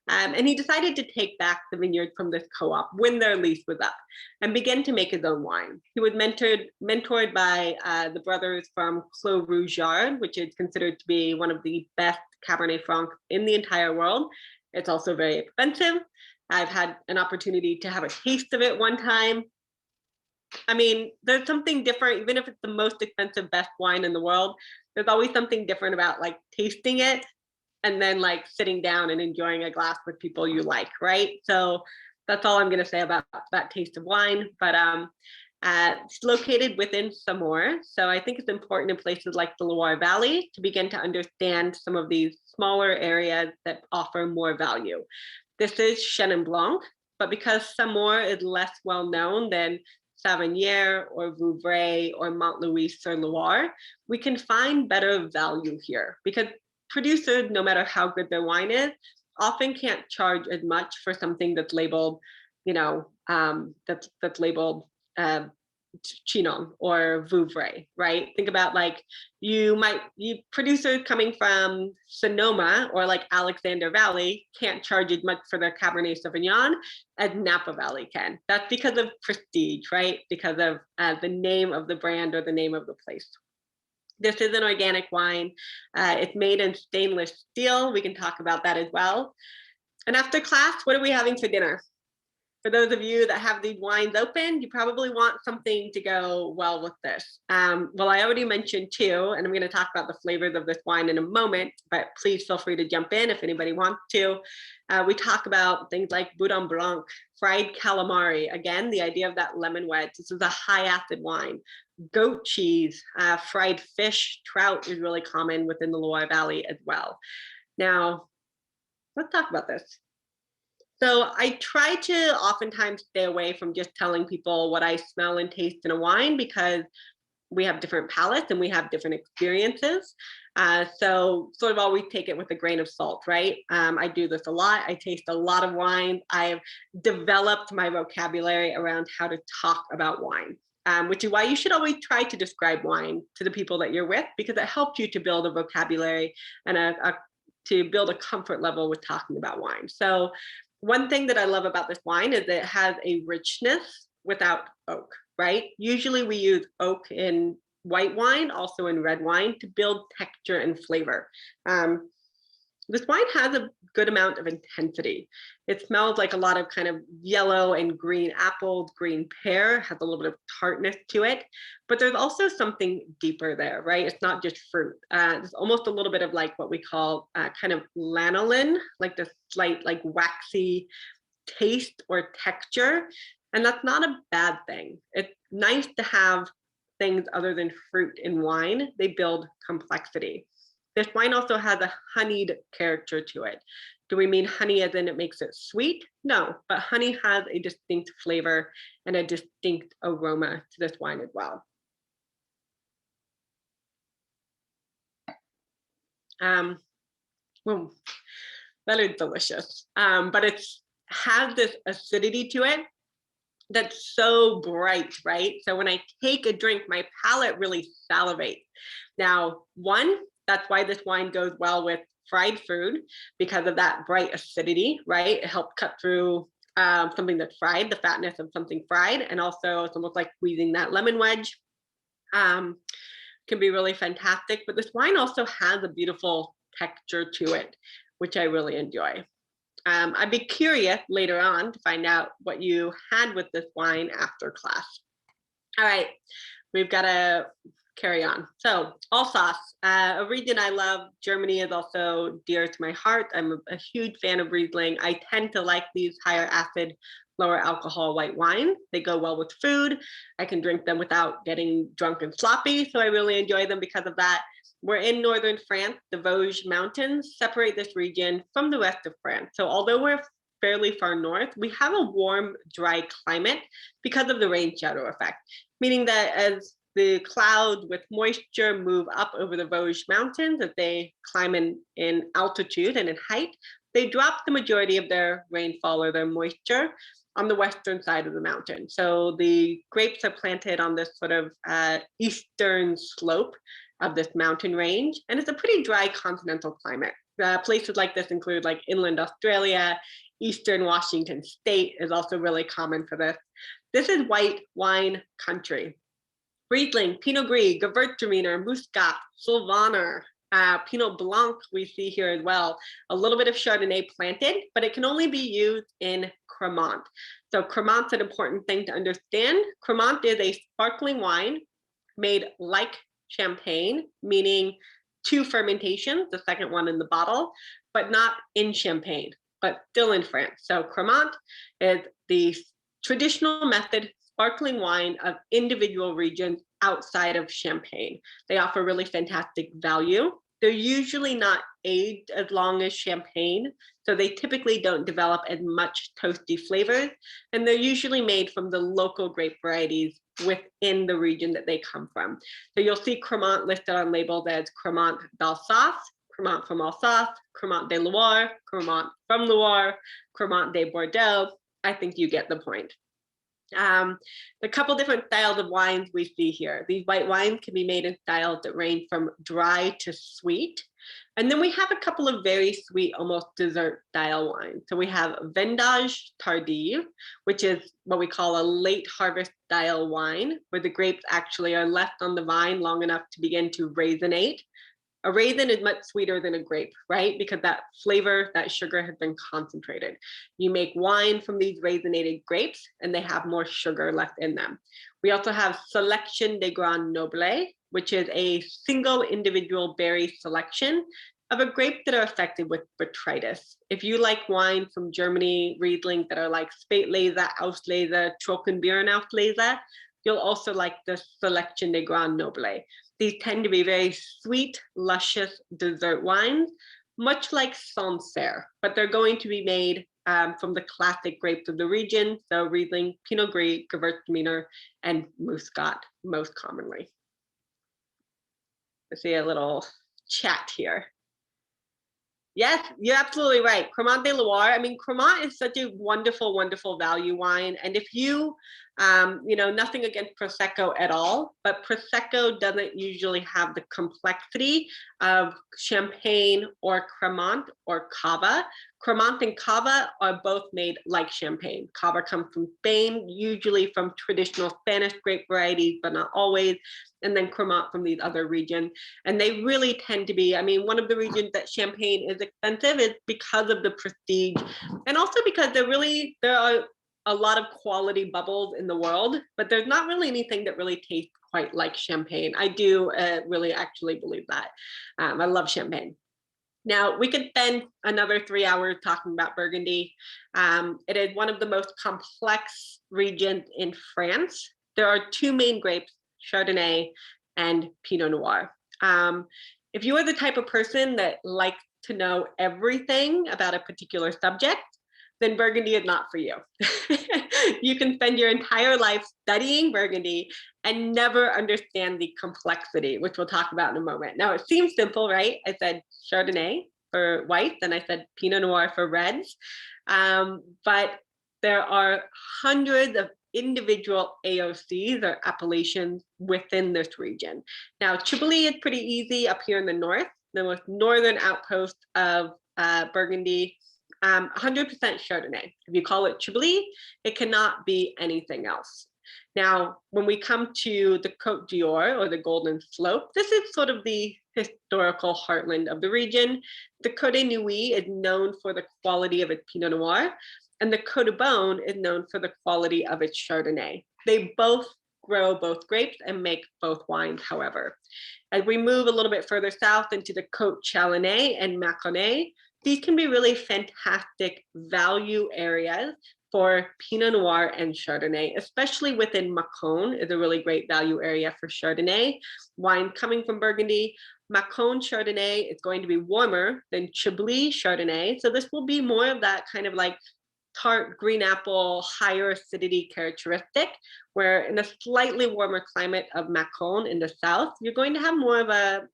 And he decided to take back the vineyard from this co-op when their lease was up and begin to make his own wine. He was mentored by the brothers from Clos Rougeard, which is considered to be one of the best Cabernet Franc in the entire world. It's also very expensive. I've had an opportunity to have a taste of it one time. I mean, there's something different, even if it's the most expensive, best wine in the world, there's always something different about like tasting it and then like sitting down and enjoying a glass with people you like, right? So that's all I'm going to say about that taste of wine. But it's located within Saumur. So I think it's important in places like the Loire Valley to begin to understand some of these smaller areas that offer more value. This is Chenin Blanc, but because Saumur is less well known than Savagnier or Vouvray or Montlouis-sur-Loire, we can find better value here because producers, no matter how good their wine is, often can't charge as much for something that's labeled, you know, that's labeled Chinon or Vouvray, right? Think about like you producers coming from Sonoma or like Alexander Valley can't charge as much for their Cabernet Sauvignon as Napa Valley can. That's because of prestige, right? Because of the name of the brand or the name of the place. This is an organic wine. It's made in stainless steel. We can talk about that as well. And after class, what are we having for dinner? For those of you that have these wines open, you probably want something to go well with this. Well, I already mentioned two, and I'm going to talk about the flavors of this wine in a moment, but please feel free to jump in if anybody wants to. We talk about things like Boudin Blanc, fried calamari. Again, the idea of that lemon wedge. This is a high acid wine. Goat cheese, fried fish, trout is really common within the Loire Valley as well. Now, let's talk about this. So I try to oftentimes stay away from just telling people what I smell and taste in a wine because we have different palates and we have different experiences. So sort of always take it with a grain of salt, right? I do this a lot. I taste a lot of wine. I've developed my vocabulary around how to talk about wine. Which is why you should always try to describe wine to the people that you're with because it helps you to build a vocabulary and to build a comfort level with talking about wine. So one thing that I love about this wine is that it has a richness without oak, right? Usually we use oak in white wine, also in red wine to build texture and flavor. This wine has a good amount of intensity. It smells like a lot of kind of yellow and green apples, green pear, has a little bit of tartness to it, but there's also something deeper there, right? It's not just fruit. It's almost a little bit of like what we call kind of lanolin, like the slight like waxy taste or texture. And that's not a bad thing. It's nice to have things other than fruit in wine. They build complexity. This wine also has a honeyed character to it. Do we mean honey as in it makes it sweet? No, but honey has a distinct flavor and a distinct aroma to this wine as well. Well, that is delicious, but it has this acidity to it that's so bright, right? So when I take a drink, my palate really salivates. Now, one, that's why this wine goes well with fried food because of that bright acidity, right? It helps cut through something that's fried, the fatness of something fried. And also it's almost like squeezing that lemon wedge. Can be really fantastic, but this wine also has a beautiful texture to it, which I really enjoy. I'd be curious later on to find out what you had with this wine after class. All right, we've got to carry on. So Alsace, a region I love. Germany is also dear to my heart. I'm a huge fan of Riesling. I tend to like these higher acid, lower alcohol white wine. They go well with food. I can drink them without getting drunk and sloppy, so I really enjoy them because of that. We're in northern France. The Vosges Mountains separate this region from the rest of France. So although we're fairly far north, we have a warm, dry climate because of the rain shadow effect, meaning that as the clouds with moisture move up over the Vosges Mountains, as they climb in altitude and in height, they drop the majority of their rainfall or their moisture on the western side of the mountain. So the grapes are planted on this sort of eastern slope of this mountain range, and it's a pretty dry continental climate. Places like this include like inland Australia, eastern Washington state is also really common for this. This is white wine country. Riesling, Pinot Gris, Gewürztraminer, Muscat, Sylvaner, Pinot Blanc we see here as well. A little bit of Chardonnay planted, but it can only be used in Cremant. So Cremant's an important thing to understand. Cremant is a sparkling wine made like champagne, meaning 2 fermentations, the second one in the bottle, but not in Champagne, but still in France. So Cremant is the traditional method sparkling wine of individual regions outside of Champagne. They offer really fantastic value. They're usually not aged as long as Champagne, so they typically don't develop as much toasty flavors, and they're usually made from the local grape varieties within the region that they come from. So you'll see Cremant listed on labels as Cremant d'Alsace, Cremant from Alsace, Cremant de Loire, Cremant from Loire, Cremant de Bordeaux. I think you get the point. The couple different styles of wines we see here. These white wines can be made in styles that range from dry to sweet. And then we have a couple of very sweet, almost dessert style wines. So we have Vendange Tardive, which is what we call a late harvest style wine, where the grapes actually are left on the vine long enough to begin to raisinate. A raisin is much sweeter than a grape, right? Because that flavor, that sugar has been concentrated. You make wine from these raisinated grapes and they have more sugar left in them. We also have Selection de Grand Noble, which is a single individual berry selection of a grape that are affected with botrytis. If you like wine from Germany, Riesling that are like Spätlese, Auslese, Trockenbeerenauslese, you'll also like the Selection de Grand Noble. These tend to be very sweet, luscious dessert wines, much like Sancerre, but they're going to be made from the classic grapes of the region. So Riesling, Pinot Gris, Gewürztraminer, and Muscat most commonly. I see a little chat here. Yes, you're absolutely right. Cremant de Loire. I mean, Cremant is such a wonderful, wonderful value wine. And if you, nothing against Prosecco at all, but Prosecco doesn't usually have the complexity of Champagne or Cremant or Cava. Cremant and Cava are both made like Champagne. Cava comes from Spain, usually from traditional Spanish grape varieties, but not always. And then Cremant from these other regions. And they really tend to be, I mean, one of the reasons that Champagne is expensive is because of the prestige, and also because there are a lot of quality bubbles in the world, but there's not really anything that really tastes quite like Champagne. I do really actually believe that. I love Champagne. Now, we could spend another 3 hours talking about Burgundy. It is one of the most complex regions in France. There are 2 main grapes, Chardonnay and Pinot Noir. If you are the type of person that likes to know everything about a particular subject, then Burgundy is not for you. You can spend your entire life studying Burgundy and never understand the complexity, which we'll talk about in a moment. Now, it seems simple, right? I said Chardonnay for whites, and I said Pinot Noir for reds. But there are hundreds of individual AOCs or appellations within this region. Now, Chablis is pretty easy up here in the north, the most northern outpost of Burgundy. 100% Chardonnay. If you call it Chablis, it cannot be anything else. Now, when we come to the Côte d'Or or the Golden Slope, this is sort of the historical heartland of the region. The Côte Nui is known for the quality of its Pinot Noir, and the Côte de Beaune is known for the quality of its Chardonnay. They both grow both grapes and make both wines, however. As we move a little bit further south into the Côte Chalonnais and Mâconnais, these can be really fantastic value areas for Pinot Noir and Chardonnay, especially within Mâcon is a really great value area for Chardonnay. Wine coming from Burgundy. Mâcon Chardonnay is going to be warmer than Chablis Chardonnay. So this will be more of that kind of like tart green apple, higher acidity characteristic, where in a slightly warmer climate of Mâcon in the south, you're going to have more of a,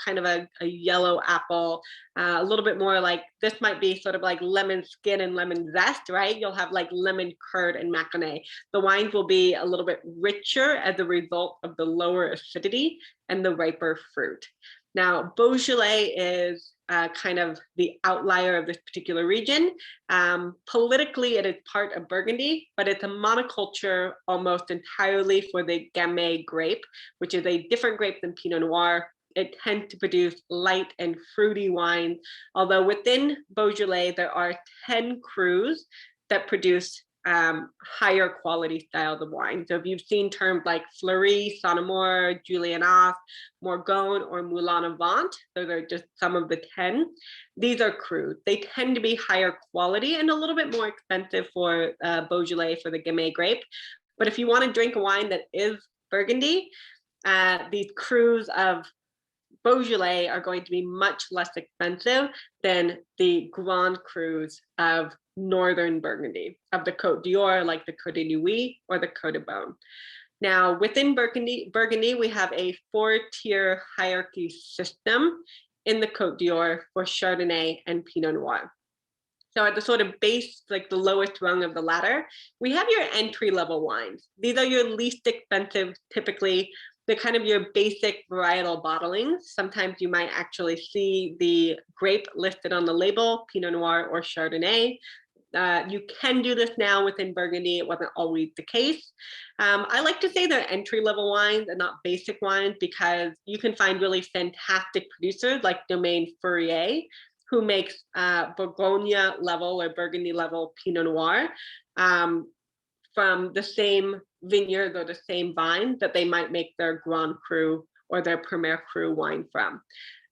kind of a yellow apple, a little bit more like, this might be sort of like lemon skin and lemon zest, right? You'll have like lemon curd and Mâconnais. The wines will be a little bit richer as a result of the lower acidity and the riper fruit. Now, Beaujolais is kind of the outlier of this particular region. Politically, it is part of Burgundy, but it's a monoculture almost entirely for the Gamay grape, which is a different grape than Pinot Noir. It tends to produce light and fruity wines, although within Beaujolais, there are 10 crus that produce higher quality styles of wine. So if you've seen terms like Fleury, Saint-Amour, Julianac, Morgon, or Moulin Avant, those are just some of the 10. These are crus. They tend to be higher quality and a little bit more expensive for Beaujolais for the Gamay grape. But if you want to drink a wine that is Burgundy, these crus of Beaujolais are going to be much less expensive than the Grand Crus of Northern Burgundy, of the Côte d'Or, like the Côte Nui or the Côte de Beaune. Now, within Burgundy, we have a 4-tier hierarchy system in the Côte d'Or for Chardonnay and Pinot Noir. So at the sort of base, like the lowest rung of the ladder, we have your entry-level wines. These are your least expensive, typically. They're kind of your basic varietal bottlings. Sometimes you might actually see the grape listed on the label, Pinot Noir or Chardonnay. You can do this now within Burgundy. It wasn't always the case. I like to say they're entry-level wines and not basic wines because you can find really fantastic producers like Domaine Fourier, who makes Bourgogne level or Burgundy level Pinot Noir from the same vineyards or the same vines that they might make their Grand Cru or their Premier Cru wine from.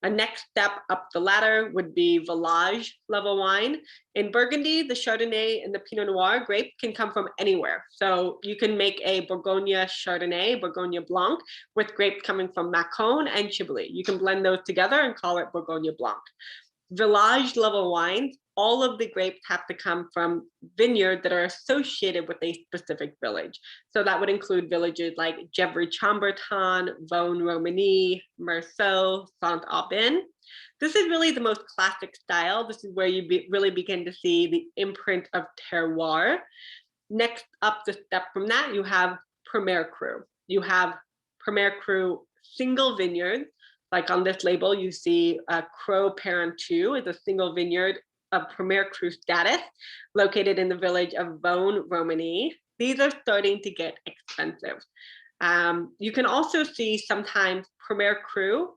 A next step up the ladder would be village level wine. In Burgundy, the Chardonnay and the Pinot Noir grape can come from anywhere. So you can make a Bourgogne Chardonnay, Bourgogne Blanc, with grapes coming from Mâcon and Chablis. You can blend those together and call it Bourgogne Blanc. Village level wines, all of the grapes have to come from vineyards that are associated with a specific village. So that would include villages like Gevrey-Chambertin, Vosne-Romany, Meursault, Saint-Aubin. This is really the most classic style. This is where you really begin to see the imprint of terroir. Next up the step from that, you have Premier Cru. You have Premier Cru single vineyard. Like on this label, you see Cros Parentu is a single vineyard of Premier Cru status located in the village of Vosne-Romany. These are starting to get expensive. You can also see sometimes Premier Cru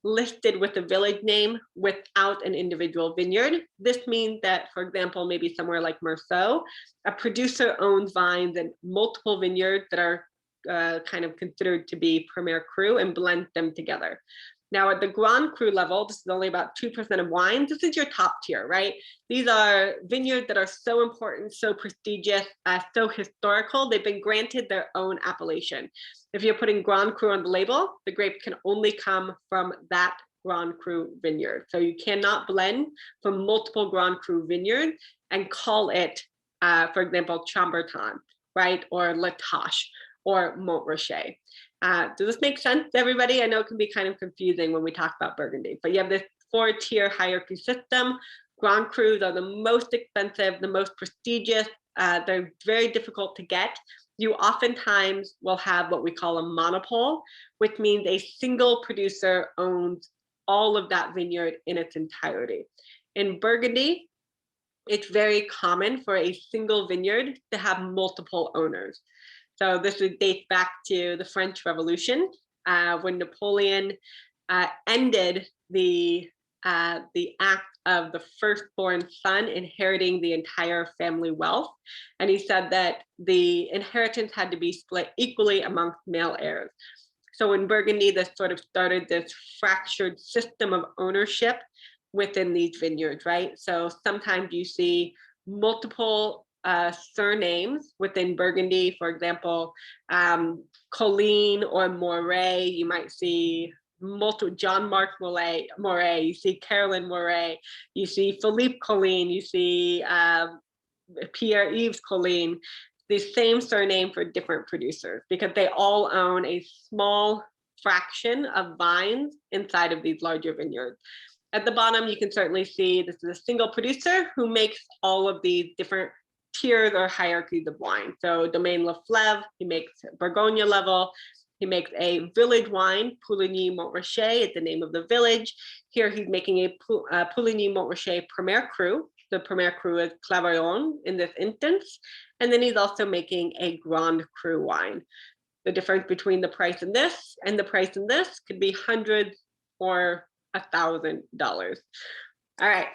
listed with a village name without an individual vineyard. This means that, for example, maybe somewhere like Meursault, a producer owns vines and multiple vineyards that are kind of considered to be Premier Cru and blend them together. Now at the Grand Cru level, this is only about 2% of wines. This is your top tier, right? These are vineyards that are so important, so prestigious, so historical. They've been granted their own appellation. If you're putting Grand Cru on the label, the grape can only come from that Grand Cru vineyard. So you cannot blend from multiple Grand Cru vineyards and call it, for example, Chambertin, right? Or La Tâche or Montrachet. Does this make sense to everybody? I know it can be kind of confusing when we talk about Burgundy, but you have this 4-tier hierarchy system. Grand Crus are the most expensive, the most prestigious. They're very difficult to get. You oftentimes will have what we call a monopole, which means a single producer owns all of that vineyard in its entirety. In Burgundy, it's very common for a single vineyard to have multiple owners. So this would date back to the French Revolution, when Napoleon ended the act of the firstborn son inheriting the entire family wealth. And he said that the inheritance had to be split equally amongst male heirs. So in Burgundy, this sort of started this fractured system of ownership within these vineyards, right? So sometimes you see multiple surnames within Burgundy. For example, Colleen or Moray. You might see multiple John Mark Moray. You see Carolyn Moray. You see Philippe Colleen. You see Pierre Yves Colleen. The same surname for different producers because they all own a small fraction of vines inside of these larger vineyards. At the bottom, you can certainly see this is a single producer who makes all of these different tiers or hierarchies of wine. So Domaine La Flève, he makes Bourgogne level. He makes a village wine, Pouligny-Montrachet is the name of the village. Here he's making a Pouligny-Montrachet Premier Cru. The Premier Cru is Clairvoyant in this instance. And then he's also making a Grand Cru wine. The difference between the price in this and the price in this could be hundreds or $1,000. All right,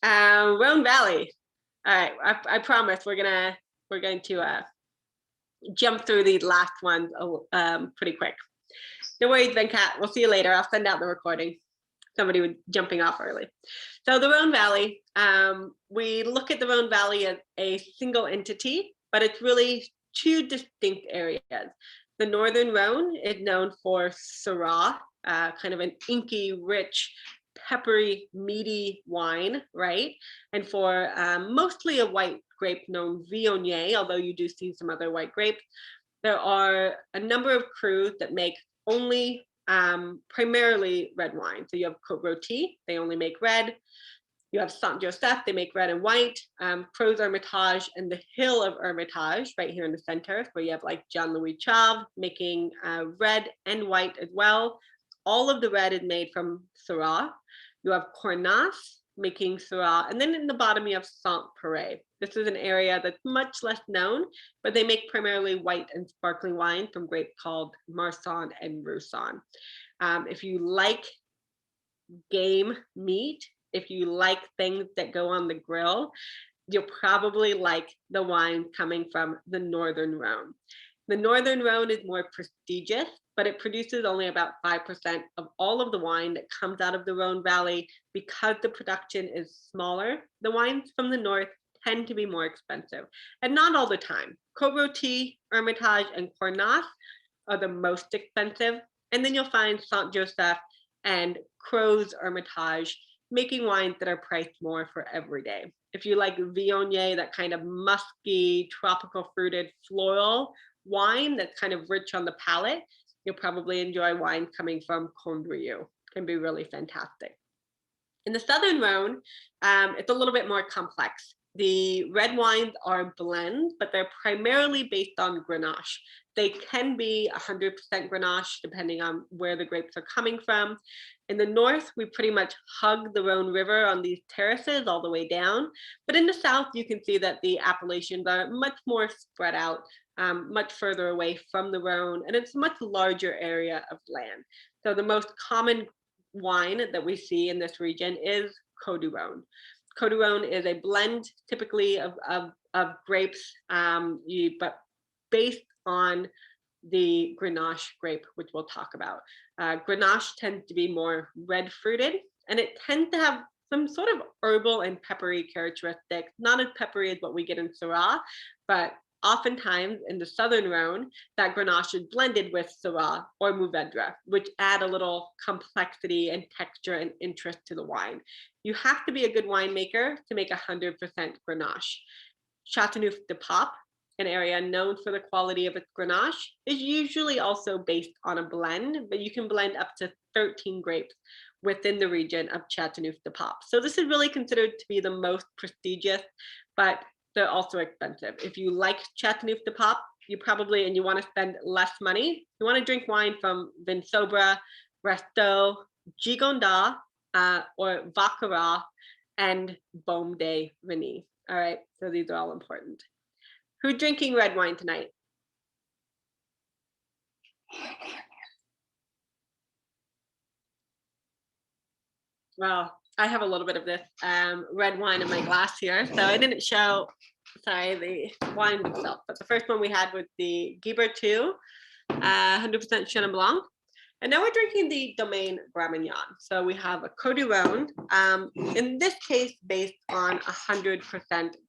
Rhone Valley. All right, I promise we're going to jump through these last ones pretty quick. No worries, Venkat. We'll see you later. I'll send out the recording. Somebody was jumping off early. So the Rhone Valley, we look at the Rhone Valley as a single entity, but it's really two distinct areas. The Northern Rhone is known for Syrah, kind of an inky, rich, peppery, meaty wine, right? And for mostly a white grape known Viognier, although you do see some other white grapes. There are a number of crus that make only primarily red wine. So you have Côte Rôtie, they only make red. You have Saint Joseph, they make red and white. Creux Hermitage and the Hill of Hermitage, right here in the center, where you have like Jean-Louis Chave making red and white as well. All of the red is made from Syrah. You have Cornas making Syrah, and then in the bottom you have Saint-Péray. This is an area that's much less known, but they make primarily white and sparkling wine from grapes called Marsanne and Roussanne. If you like game meat, if you like things that go on the grill, you'll probably like the wine coming from the Northern Rhone. The Northern Rhone is more prestigious, but it produces only about 5% of all of the wine that comes out of the Rhone Valley because the production is smaller. The wines from the north tend to be more expensive, and not all the time. Côte Rôtie, Hermitage, and Cornas are the most expensive, and then you'll find Saint Joseph and Creux Hermitage making wines that are priced more for every day. If you like Viognier, that kind of musky, tropical fruited floral wine that's kind of rich on the palate, you'll probably enjoy wine coming from Condrieu. It can be really fantastic. In the Southern Rhone, it's a little bit more complex. The red wines are blends, but they're primarily based on Grenache. They can be 100% Grenache, depending on where the grapes are coming from. In the north, we pretty much hug the Rhone River on these terraces all the way down. But in the south, you can see that the appellations are much more spread out, much further away from the Rhone, and it's a much larger area of land. So the most common wine that we see in this region is Côte du Rhône. Côte du Rhône is a blend typically of grapes, but based on the Grenache grape, which we'll talk about. Grenache tends to be more red fruited, and it tends to have some sort of herbal and peppery characteristics, not as peppery as what we get in Syrah, but oftentimes in the Southern Rhone, that Grenache is blended with Syrah or Mourvèdre, which add a little complexity and texture and interest to the wine. You have to be a good winemaker to make 100% Grenache. Châteauneuf-du-Pape, an area known for the quality of its Grenache, is usually also based on a blend, but you can blend up to 13 grapes within the region of Châteauneuf-du-Pape. So this is really considered to be the most prestigious, but they're also expensive. If you like Châteauneuf-du-Pape, you probably, and you want to spend less money, you want to drink wine from Vinsobra, Resto, Gigondas, or Baccarat, and Baume de Vigny. All right, so these are all important. Who's drinking red wine tonight? Well, I have a little bit of this red wine in my glass here. So I didn't show, sorry, the wine itself, but the first one we had was the Geber 2, 100% Chenin Blanc. And now we're drinking the Domaine Gramignon. So we have a Côte du Rhône, in this case, based on 100%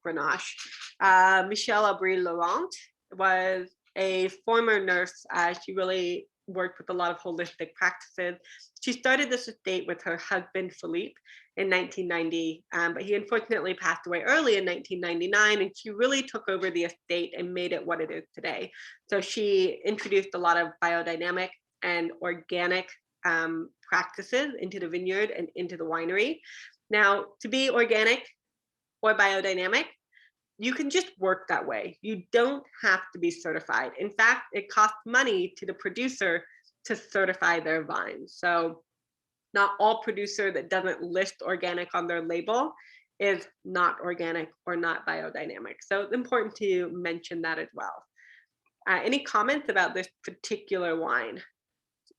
Grenache. Michelle Aubry-Laurent was a former nurse. She really worked with a lot of holistic practices. She started this estate with her husband, Philippe, in 1990, but he unfortunately passed away early in 1999, and she really took over the estate and made it what it is today. So she introduced a lot of biodynamic and organic practices into the vineyard and into the winery. Now, to be organic or biodynamic, you can just work that way. You don't have to be certified. In fact, it costs money to the producer to certify their vines. So not all producer that doesn't list organic on their label is not organic or not biodynamic. So it's important to mention that as well. Any comments about this particular wine?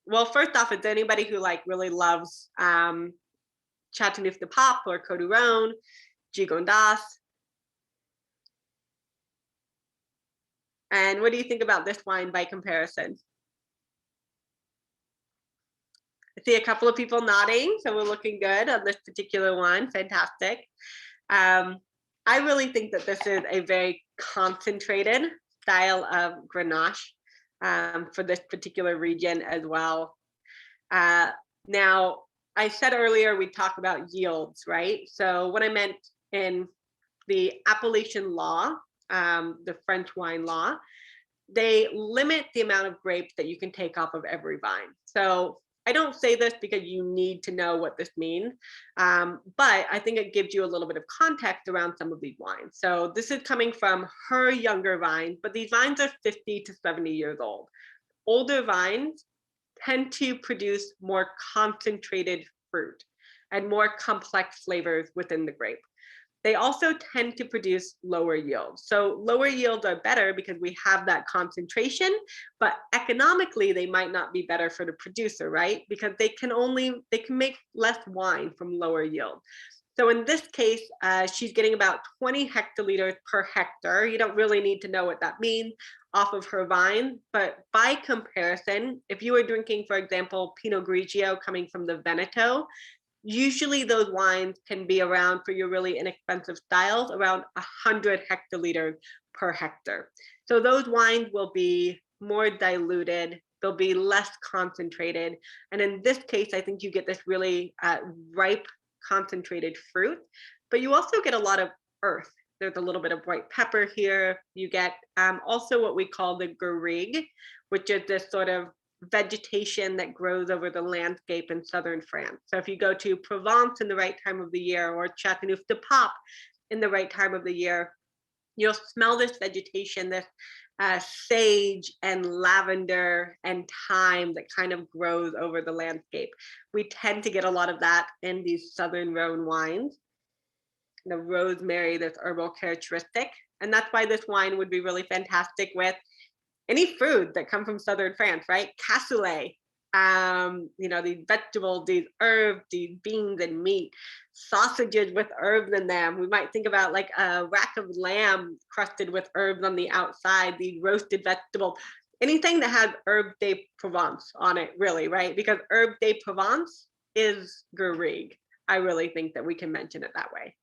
Well, first off, it's anybody who like really loves Chateauneuf de Pape or Côte du Rhône, Gigondas. And what do you think about this wine by comparison? I see a couple of people nodding, so we're looking good on this particular one. Fantastic. I really think that this is a very concentrated style of Grenache for this particular region as well. Now, I said earlier we talk about yields, right? So what I meant in the appellation law, the French wine law, they limit the amount of grapes that you can take off of every vine. So I don't say this because you need to know what this means, but I think it gives you a little bit of context around some of these wines. So this is coming from her younger vines, but these vines are 50 to 70 years old. Older vines tend to produce more concentrated fruit and more complex flavors within the grape. They also tend to produce lower yields. So lower yields are better because we have that concentration, but economically they might not be better for the producer, right? Because they can make less wine from lower yield. So in this case, she's getting about 20 hectoliters per hectare. You don't really need to know what that means off of her vine, but by comparison, if you were drinking, for example, Pinot Grigio coming from the Veneto, usually those wines can be around, for your really inexpensive styles, around 100 hectoliters per hectare. So those wines will be more diluted, they'll be less concentrated. And in this case, I think you get this really ripe, concentrated fruit, but you also get a lot of earth. There's a little bit of white pepper here. You get also what we call the garrigue, which is this sort of vegetation that grows over the landscape in southern France. So if you go to Provence in the right time of the year, or Chateauneuf de Pape in the right time of the year, you'll smell this vegetation, this sage and lavender and thyme that kind of grows over the landscape. We tend to get a lot of that in these southern Rhone wines. The rosemary, this herbal characteristic. And that's why this wine would be really fantastic with any food that come from southern France, right? Cassoulet, these vegetables, these herbs, these beans and meat, sausages with herbs in them. We might think about like a rack of lamb crusted with herbs on the outside, these roasted vegetables, anything that has herb de Provence on it, really, right? Because herb de Provence is garrigue. I really think that we can mention it that way.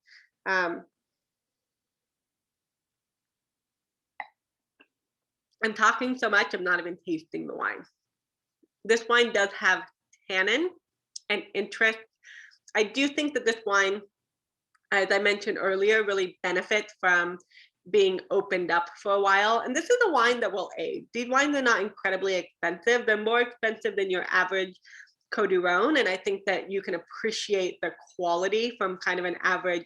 I'm talking so much, I'm not even tasting the wine. This wine does have tannin and interest. I do think that this wine, as I mentioned earlier, really benefits from being opened up for a while. And this is a wine that will age. These wines are not incredibly expensive. They're more expensive than your average Côte du Rhône. And I think that you can appreciate the quality from kind of an average,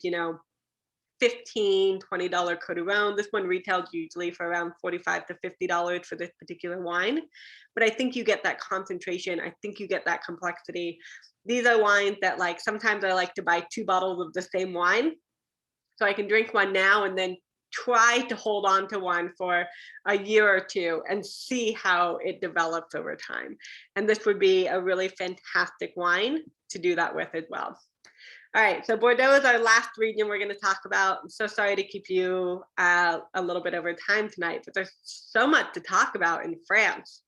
$15, $20 Côte du Rhône. This one retails usually for around $45 to $50 for this particular wine. But I think you get that concentration. I think you get that complexity. These are wines that, like, sometimes I like to buy 2 bottles of the same wine, so I can drink one now and then try to hold on to one for a year or two and see how it develops over time. And this would be a really fantastic wine to do that with as well. All right, so Bordeaux is our last region we're going to talk about. I'm so sorry to keep you a little bit over time tonight, but there's so much to talk about in France.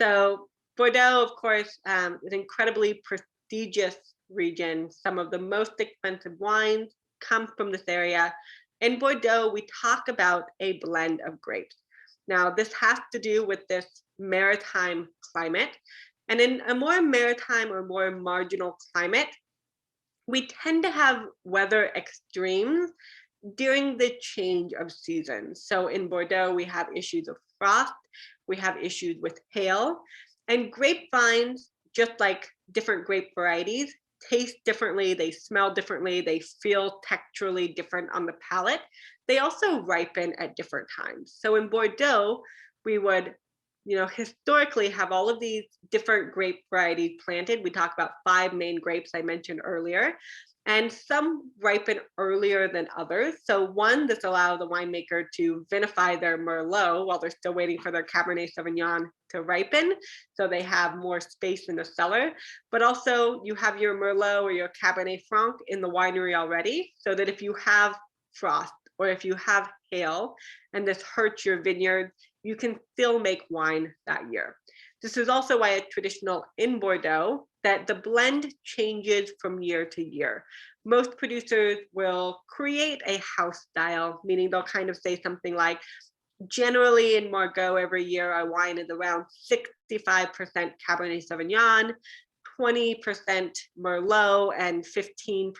So Bordeaux, of course, is an incredibly prestigious region. Some of the most expensive wines come from this area. In Bordeaux, we talk about a blend of grapes. Now, this has to do with this maritime climate. And in a more maritime or more marginal climate, we tend to have weather extremes during the change of seasons. So in Bordeaux, we have issues of frost, we have issues with hail, and grapevines, just like different grape varieties, taste differently, they smell differently, they feel texturally different on the palate. They also ripen at different times. So in Bordeaux, we would historically have all of these different grape varieties planted. We talked about 5 main grapes I mentioned earlier, and some ripen earlier than others. So one, this allows the winemaker to vinify their Merlot while they're still waiting for their Cabernet Sauvignon to ripen. So they have more space in the cellar, but also you have your Merlot or your Cabernet Franc in the winery already, so that if you have frost or if you have hail and this hurts your vineyard, you can still make wine that year. This is also why it's traditional in Bordeaux that the blend changes from year to year. Most producers will create a house style, meaning they'll kind of say something like, generally in Margaux every year, our wine is around 65% Cabernet Sauvignon, 20% Merlot, and 15%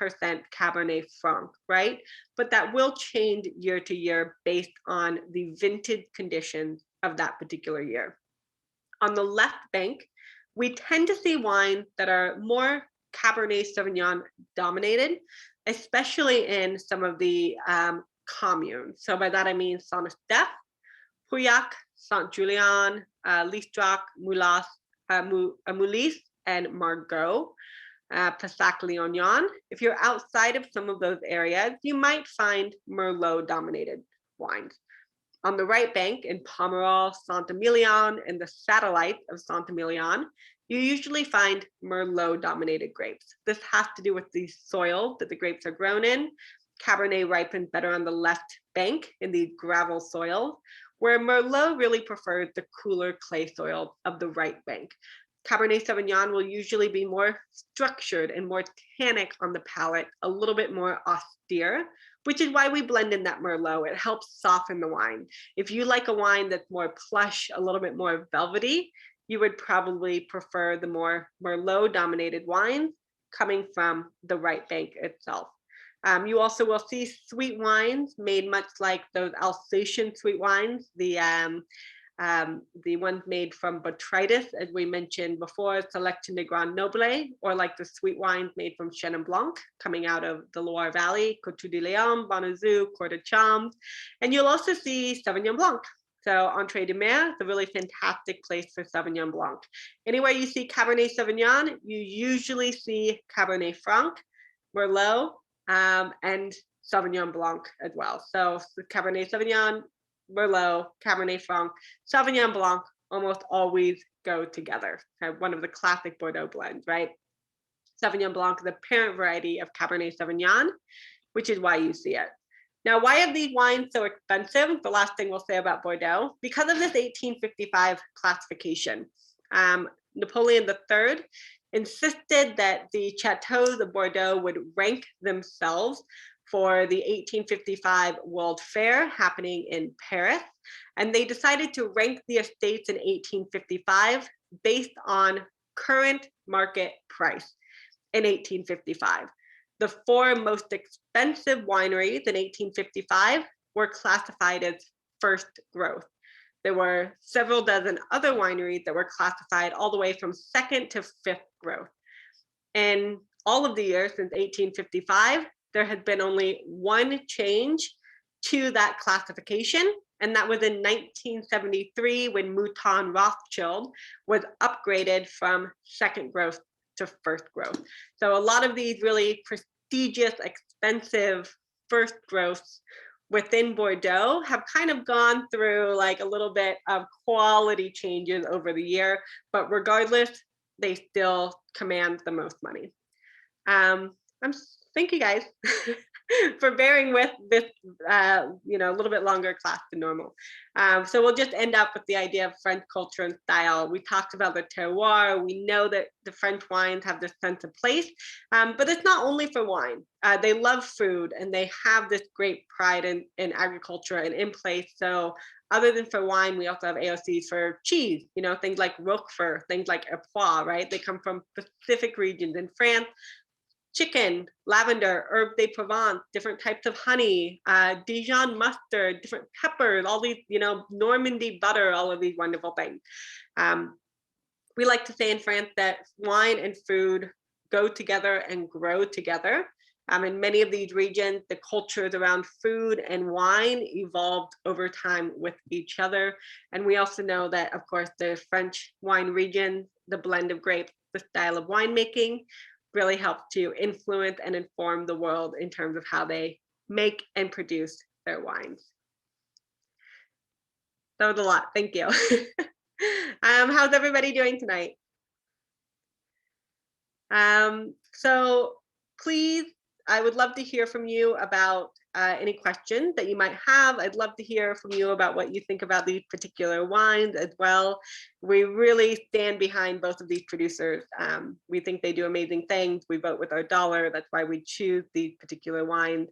Cabernet Franc, right? But that will change year to year based on the vintage conditions of that particular year. On the left bank, we tend to see wines that are more Cabernet Sauvignon dominated, especially in some of the communes. So by that I mean Saint-Estèphe, Pauillac, Saint-Julien, Listrac, Moulis, and Margaux, Pessac-Léognan. If you're outside of some of those areas, you might find Merlot-dominated wines. On the right bank, in Pomerol, Saint-Emilion, and the satellites of Saint-Emilion, you usually find Merlot-dominated grapes. This has to do with the soil that the grapes are grown in. Cabernet ripens better on the left bank in these gravel soils, where Merlot really prefers the cooler clay soil of the right bank. Cabernet Sauvignon will usually be more structured and more tannic on the palate, a little bit more austere, which is why we blend in that Merlot. It helps soften the wine. If you like a wine that's more plush, a little bit more velvety, you would probably prefer the more Merlot-dominated wines coming from the right bank itself. You also will see sweet wines made much like those Alsatian sweet wines, the ones made from botrytis, as we mentioned before, Selection de Grand Noble, or like the sweet wines made from Chenin Blanc, coming out of the Loire Valley, Coteaux de Léon, Bonazou, Cour de Chambres. And you'll also see Sauvignon Blanc. So Entrée de Mer is a really fantastic place for Sauvignon Blanc. Anywhere you see Cabernet Sauvignon, you usually see Cabernet Franc, Merlot, and Sauvignon Blanc as well. So the Cabernet Sauvignon, Merlot, Cabernet Franc, Sauvignon Blanc almost always go together. One of the classic Bordeaux blends, right? Sauvignon Blanc is the parent variety of Cabernet Sauvignon, which is why you see it. Now, why are these wines so expensive? The last thing we'll say about Bordeaux, because of this 1855 classification. Napoleon III insisted that the chateaux of Bordeaux would rank themselves for the 1855 World Fair happening in Paris. And they decided to rank the estates in 1855 based on current market price in 1855. The 4 most expensive wineries in 1855 were classified as first growth. There were several dozen other wineries that were classified all the way from second to fifth growth. In all of the years since 1855, there had been only one change to that classification, and that was in 1973 when Mouton Rothschild was upgraded from second growth to first growth. So a lot of these really prestigious, expensive first growths within Bordeaux have kind of gone through like a little bit of quality changes over the year, but regardless, they still command the most money. Thank you guys for bearing with this, a little bit longer class than normal. So we'll just end up with the idea of French culture and style. We talked about the terroir. We know that the French wines have this sense of place, but it's not only for wine. They love food and they have this great pride in agriculture and in place. So other than for wine, we also have AOCs for cheese, things like Roquefort, things like Epoix, right? They come from specific regions in France. Chicken, lavender, herb de Provence, different types of honey, Dijon mustard, different peppers, all these, Normandy butter, all of these wonderful things. We like to say in France that wine and food go together and grow together. In many of these regions, the cultures around food and wine evolved over time with each other. And we also know that, of course, the French wine region, the blend of grapes, the style of winemaking, really help to influence and inform the world in terms of how they make and produce their wines. That was a lot. Thank you. How's everybody doing tonight? So please, I would love to hear from you about any questions that you might have. I'd love to hear from you about what you think about these particular wines as well. We really stand behind both of these producers. We think they do amazing things. We vote with our dollar. That's why we choose these particular wines.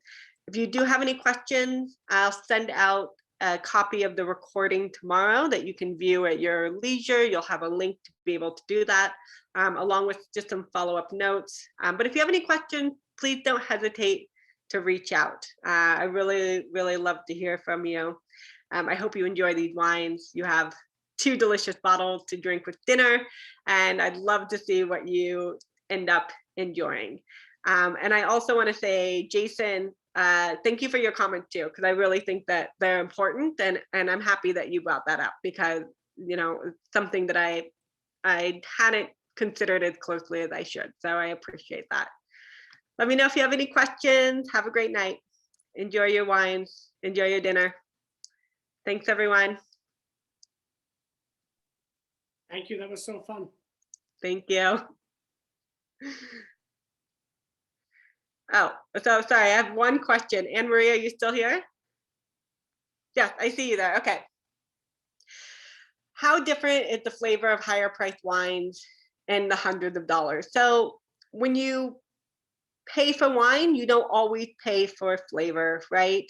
If you do have any questions, I'll send out a copy of the recording tomorrow that you can view at your leisure. You'll have a link to be able to do that, along with just some follow-up notes. But if you have any questions, please don't hesitate to reach out. I really, really love to hear from you. I hope you enjoy these wines. You have 2 delicious bottles to drink with dinner, and I'd love to see what you end up enjoying. And I also want to say, Jason, thank you for your comments too, because I really think that they're important, and I'm happy that you brought that up, because it's something that I hadn't considered as closely as I should. So I appreciate that. Let me know if you have any questions. Have a great night. Enjoy your wines. Enjoy your dinner. Thanks, everyone. Thank you. That was so fun. Thank you. Oh, so sorry. I have one question. Anne Marie, are you still here? Yes, I see you there. Okay. How different is the flavor of higher priced wines and the hundreds of dollars? So when you pay for wine, you don't always pay for flavor, right?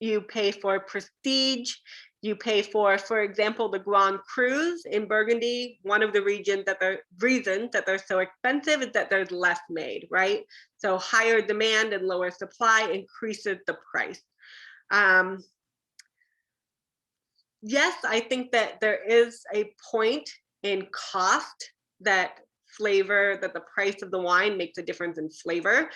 You pay for prestige. You pay for example, the Grand Crus in Burgundy. One of the reasons that they're so expensive is that there's less made, right? So higher demand and lower supply increases the price. Yes, I think that there is a point in cost that the price of the wine makes a difference in flavor.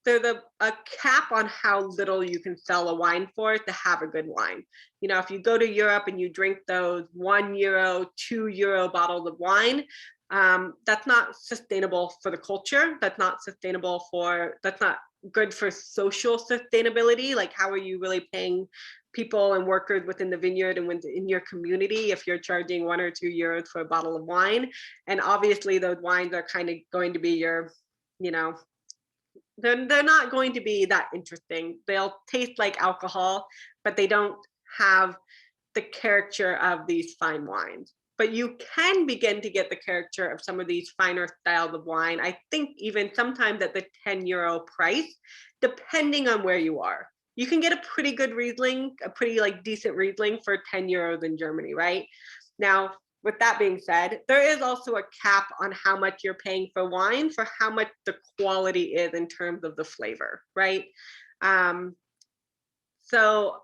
There's a cap on how little you can sell a wine for to have a good wine. If you go to Europe and you drink those €1, €2 bottles of wine, that's not sustainable for the culture. That's not good for social sustainability. Like, how are you really paying people and workers within the vineyard and in your community if you're charging €1 or €2 for a bottle of wine? And obviously those wines are kind of going to be your, they're not going to be that interesting. They'll taste like alcohol, but they don't have the character of these fine wines. But you can begin to get the character of some of these finer styles of wine. I think even sometimes at the €10 price, depending on where you are. You can get a pretty good Riesling, a pretty decent Riesling for €10 in Germany, right? Now, with that being said, there is also a cap on how much you're paying for wine, for how much the quality is in terms of the flavor, right? So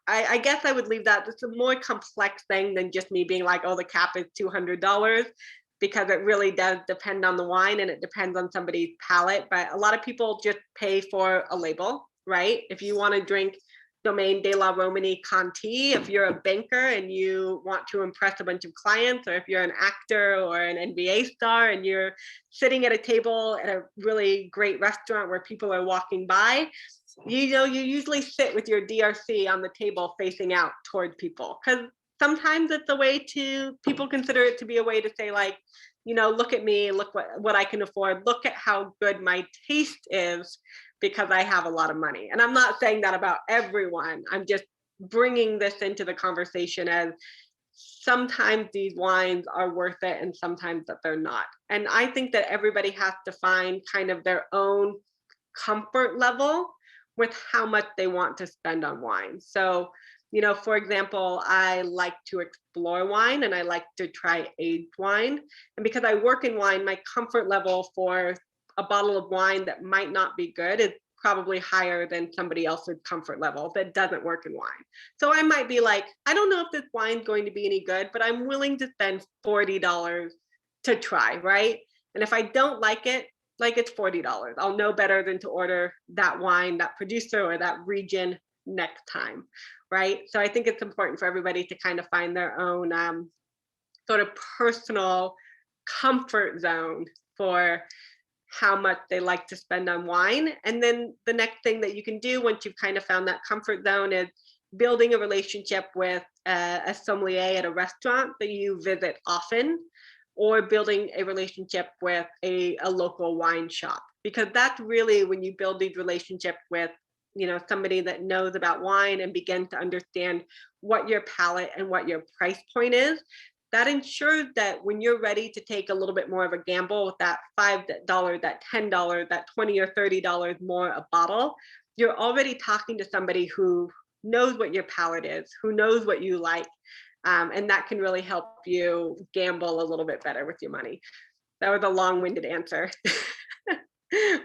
I guess I would leave that. It's a more complex thing than just me being like, oh, the cap is $200, because it really does depend on the wine and it depends on somebody's palate. But a lot of people just pay for a label, right? If you want to drink Domaine de la Romanie Conti, if you're a banker and you want to impress a bunch of clients, or if you're an actor or an NBA star and you're sitting at a table at a really great restaurant where people are walking by, you usually sit with your DRC on the table facing out toward people, because sometimes it's a way to, people consider it to be a way to say, like, look at me, look what I can afford, look at how good my taste is because I have a lot of money. And I'm not saying that about everyone. I'm just bringing this into the conversation as sometimes these wines are worth it and sometimes that they're not. And I think that everybody has to find kind of their own comfort level with how much they want to spend on wine. So, for example, I like to explore wine and I like to try aged wine. And because I work in wine, my comfort level for a bottle of wine that might not be good is probably higher than somebody else's comfort level that doesn't work in wine. So I might be like, I don't know if this wine's going to be any good, but I'm willing to spend $40 to try, right? And if I don't like it, like it's $40. I'll know better than to order that wine, that producer, or that region next time, right? So I think it's important for everybody to kind of find their own sort of personal comfort zone for how much they like to spend on wine. And then the next thing that you can do once you've kind of found that comfort zone is building a relationship with a sommelier at a restaurant that you visit often, or building a relationship with a local wine shop, because that's really when you build these relationships with somebody that knows about wine and begin to understand what your palate and what your price point is. That ensures that when you're ready to take a little bit more of a gamble with that $5, that $10, that $20 or $30 more a bottle, you're already talking to somebody who knows what your palate is, who knows what you like, and that can really help you gamble a little bit better with your money. That was a long-winded answer.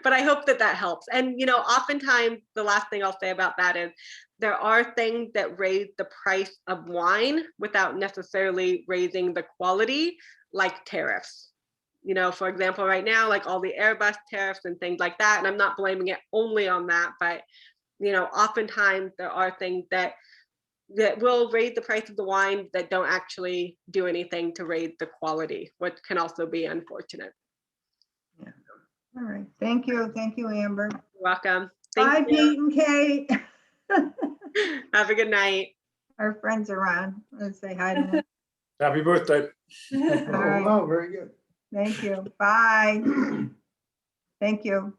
But I hope that helps. And, oftentimes the last thing I'll say about that is there are things that raise the price of wine without necessarily raising the quality, like tariffs. For example, right now, like all the Airbus tariffs and things like that, and I'm not blaming it only on that, but, oftentimes there are things that will raise the price of the wine that don't actually do anything to raise the quality, which can also be unfortunate. Yeah. All right. Thank you. Thank you, Amber. You're welcome. Bye, Thank you. Pete and Kate. Have a good night. Our friends are on. Let's say hi to them. Happy birthday. All right. Oh, wow, very good. Thank you. Bye. Thank you.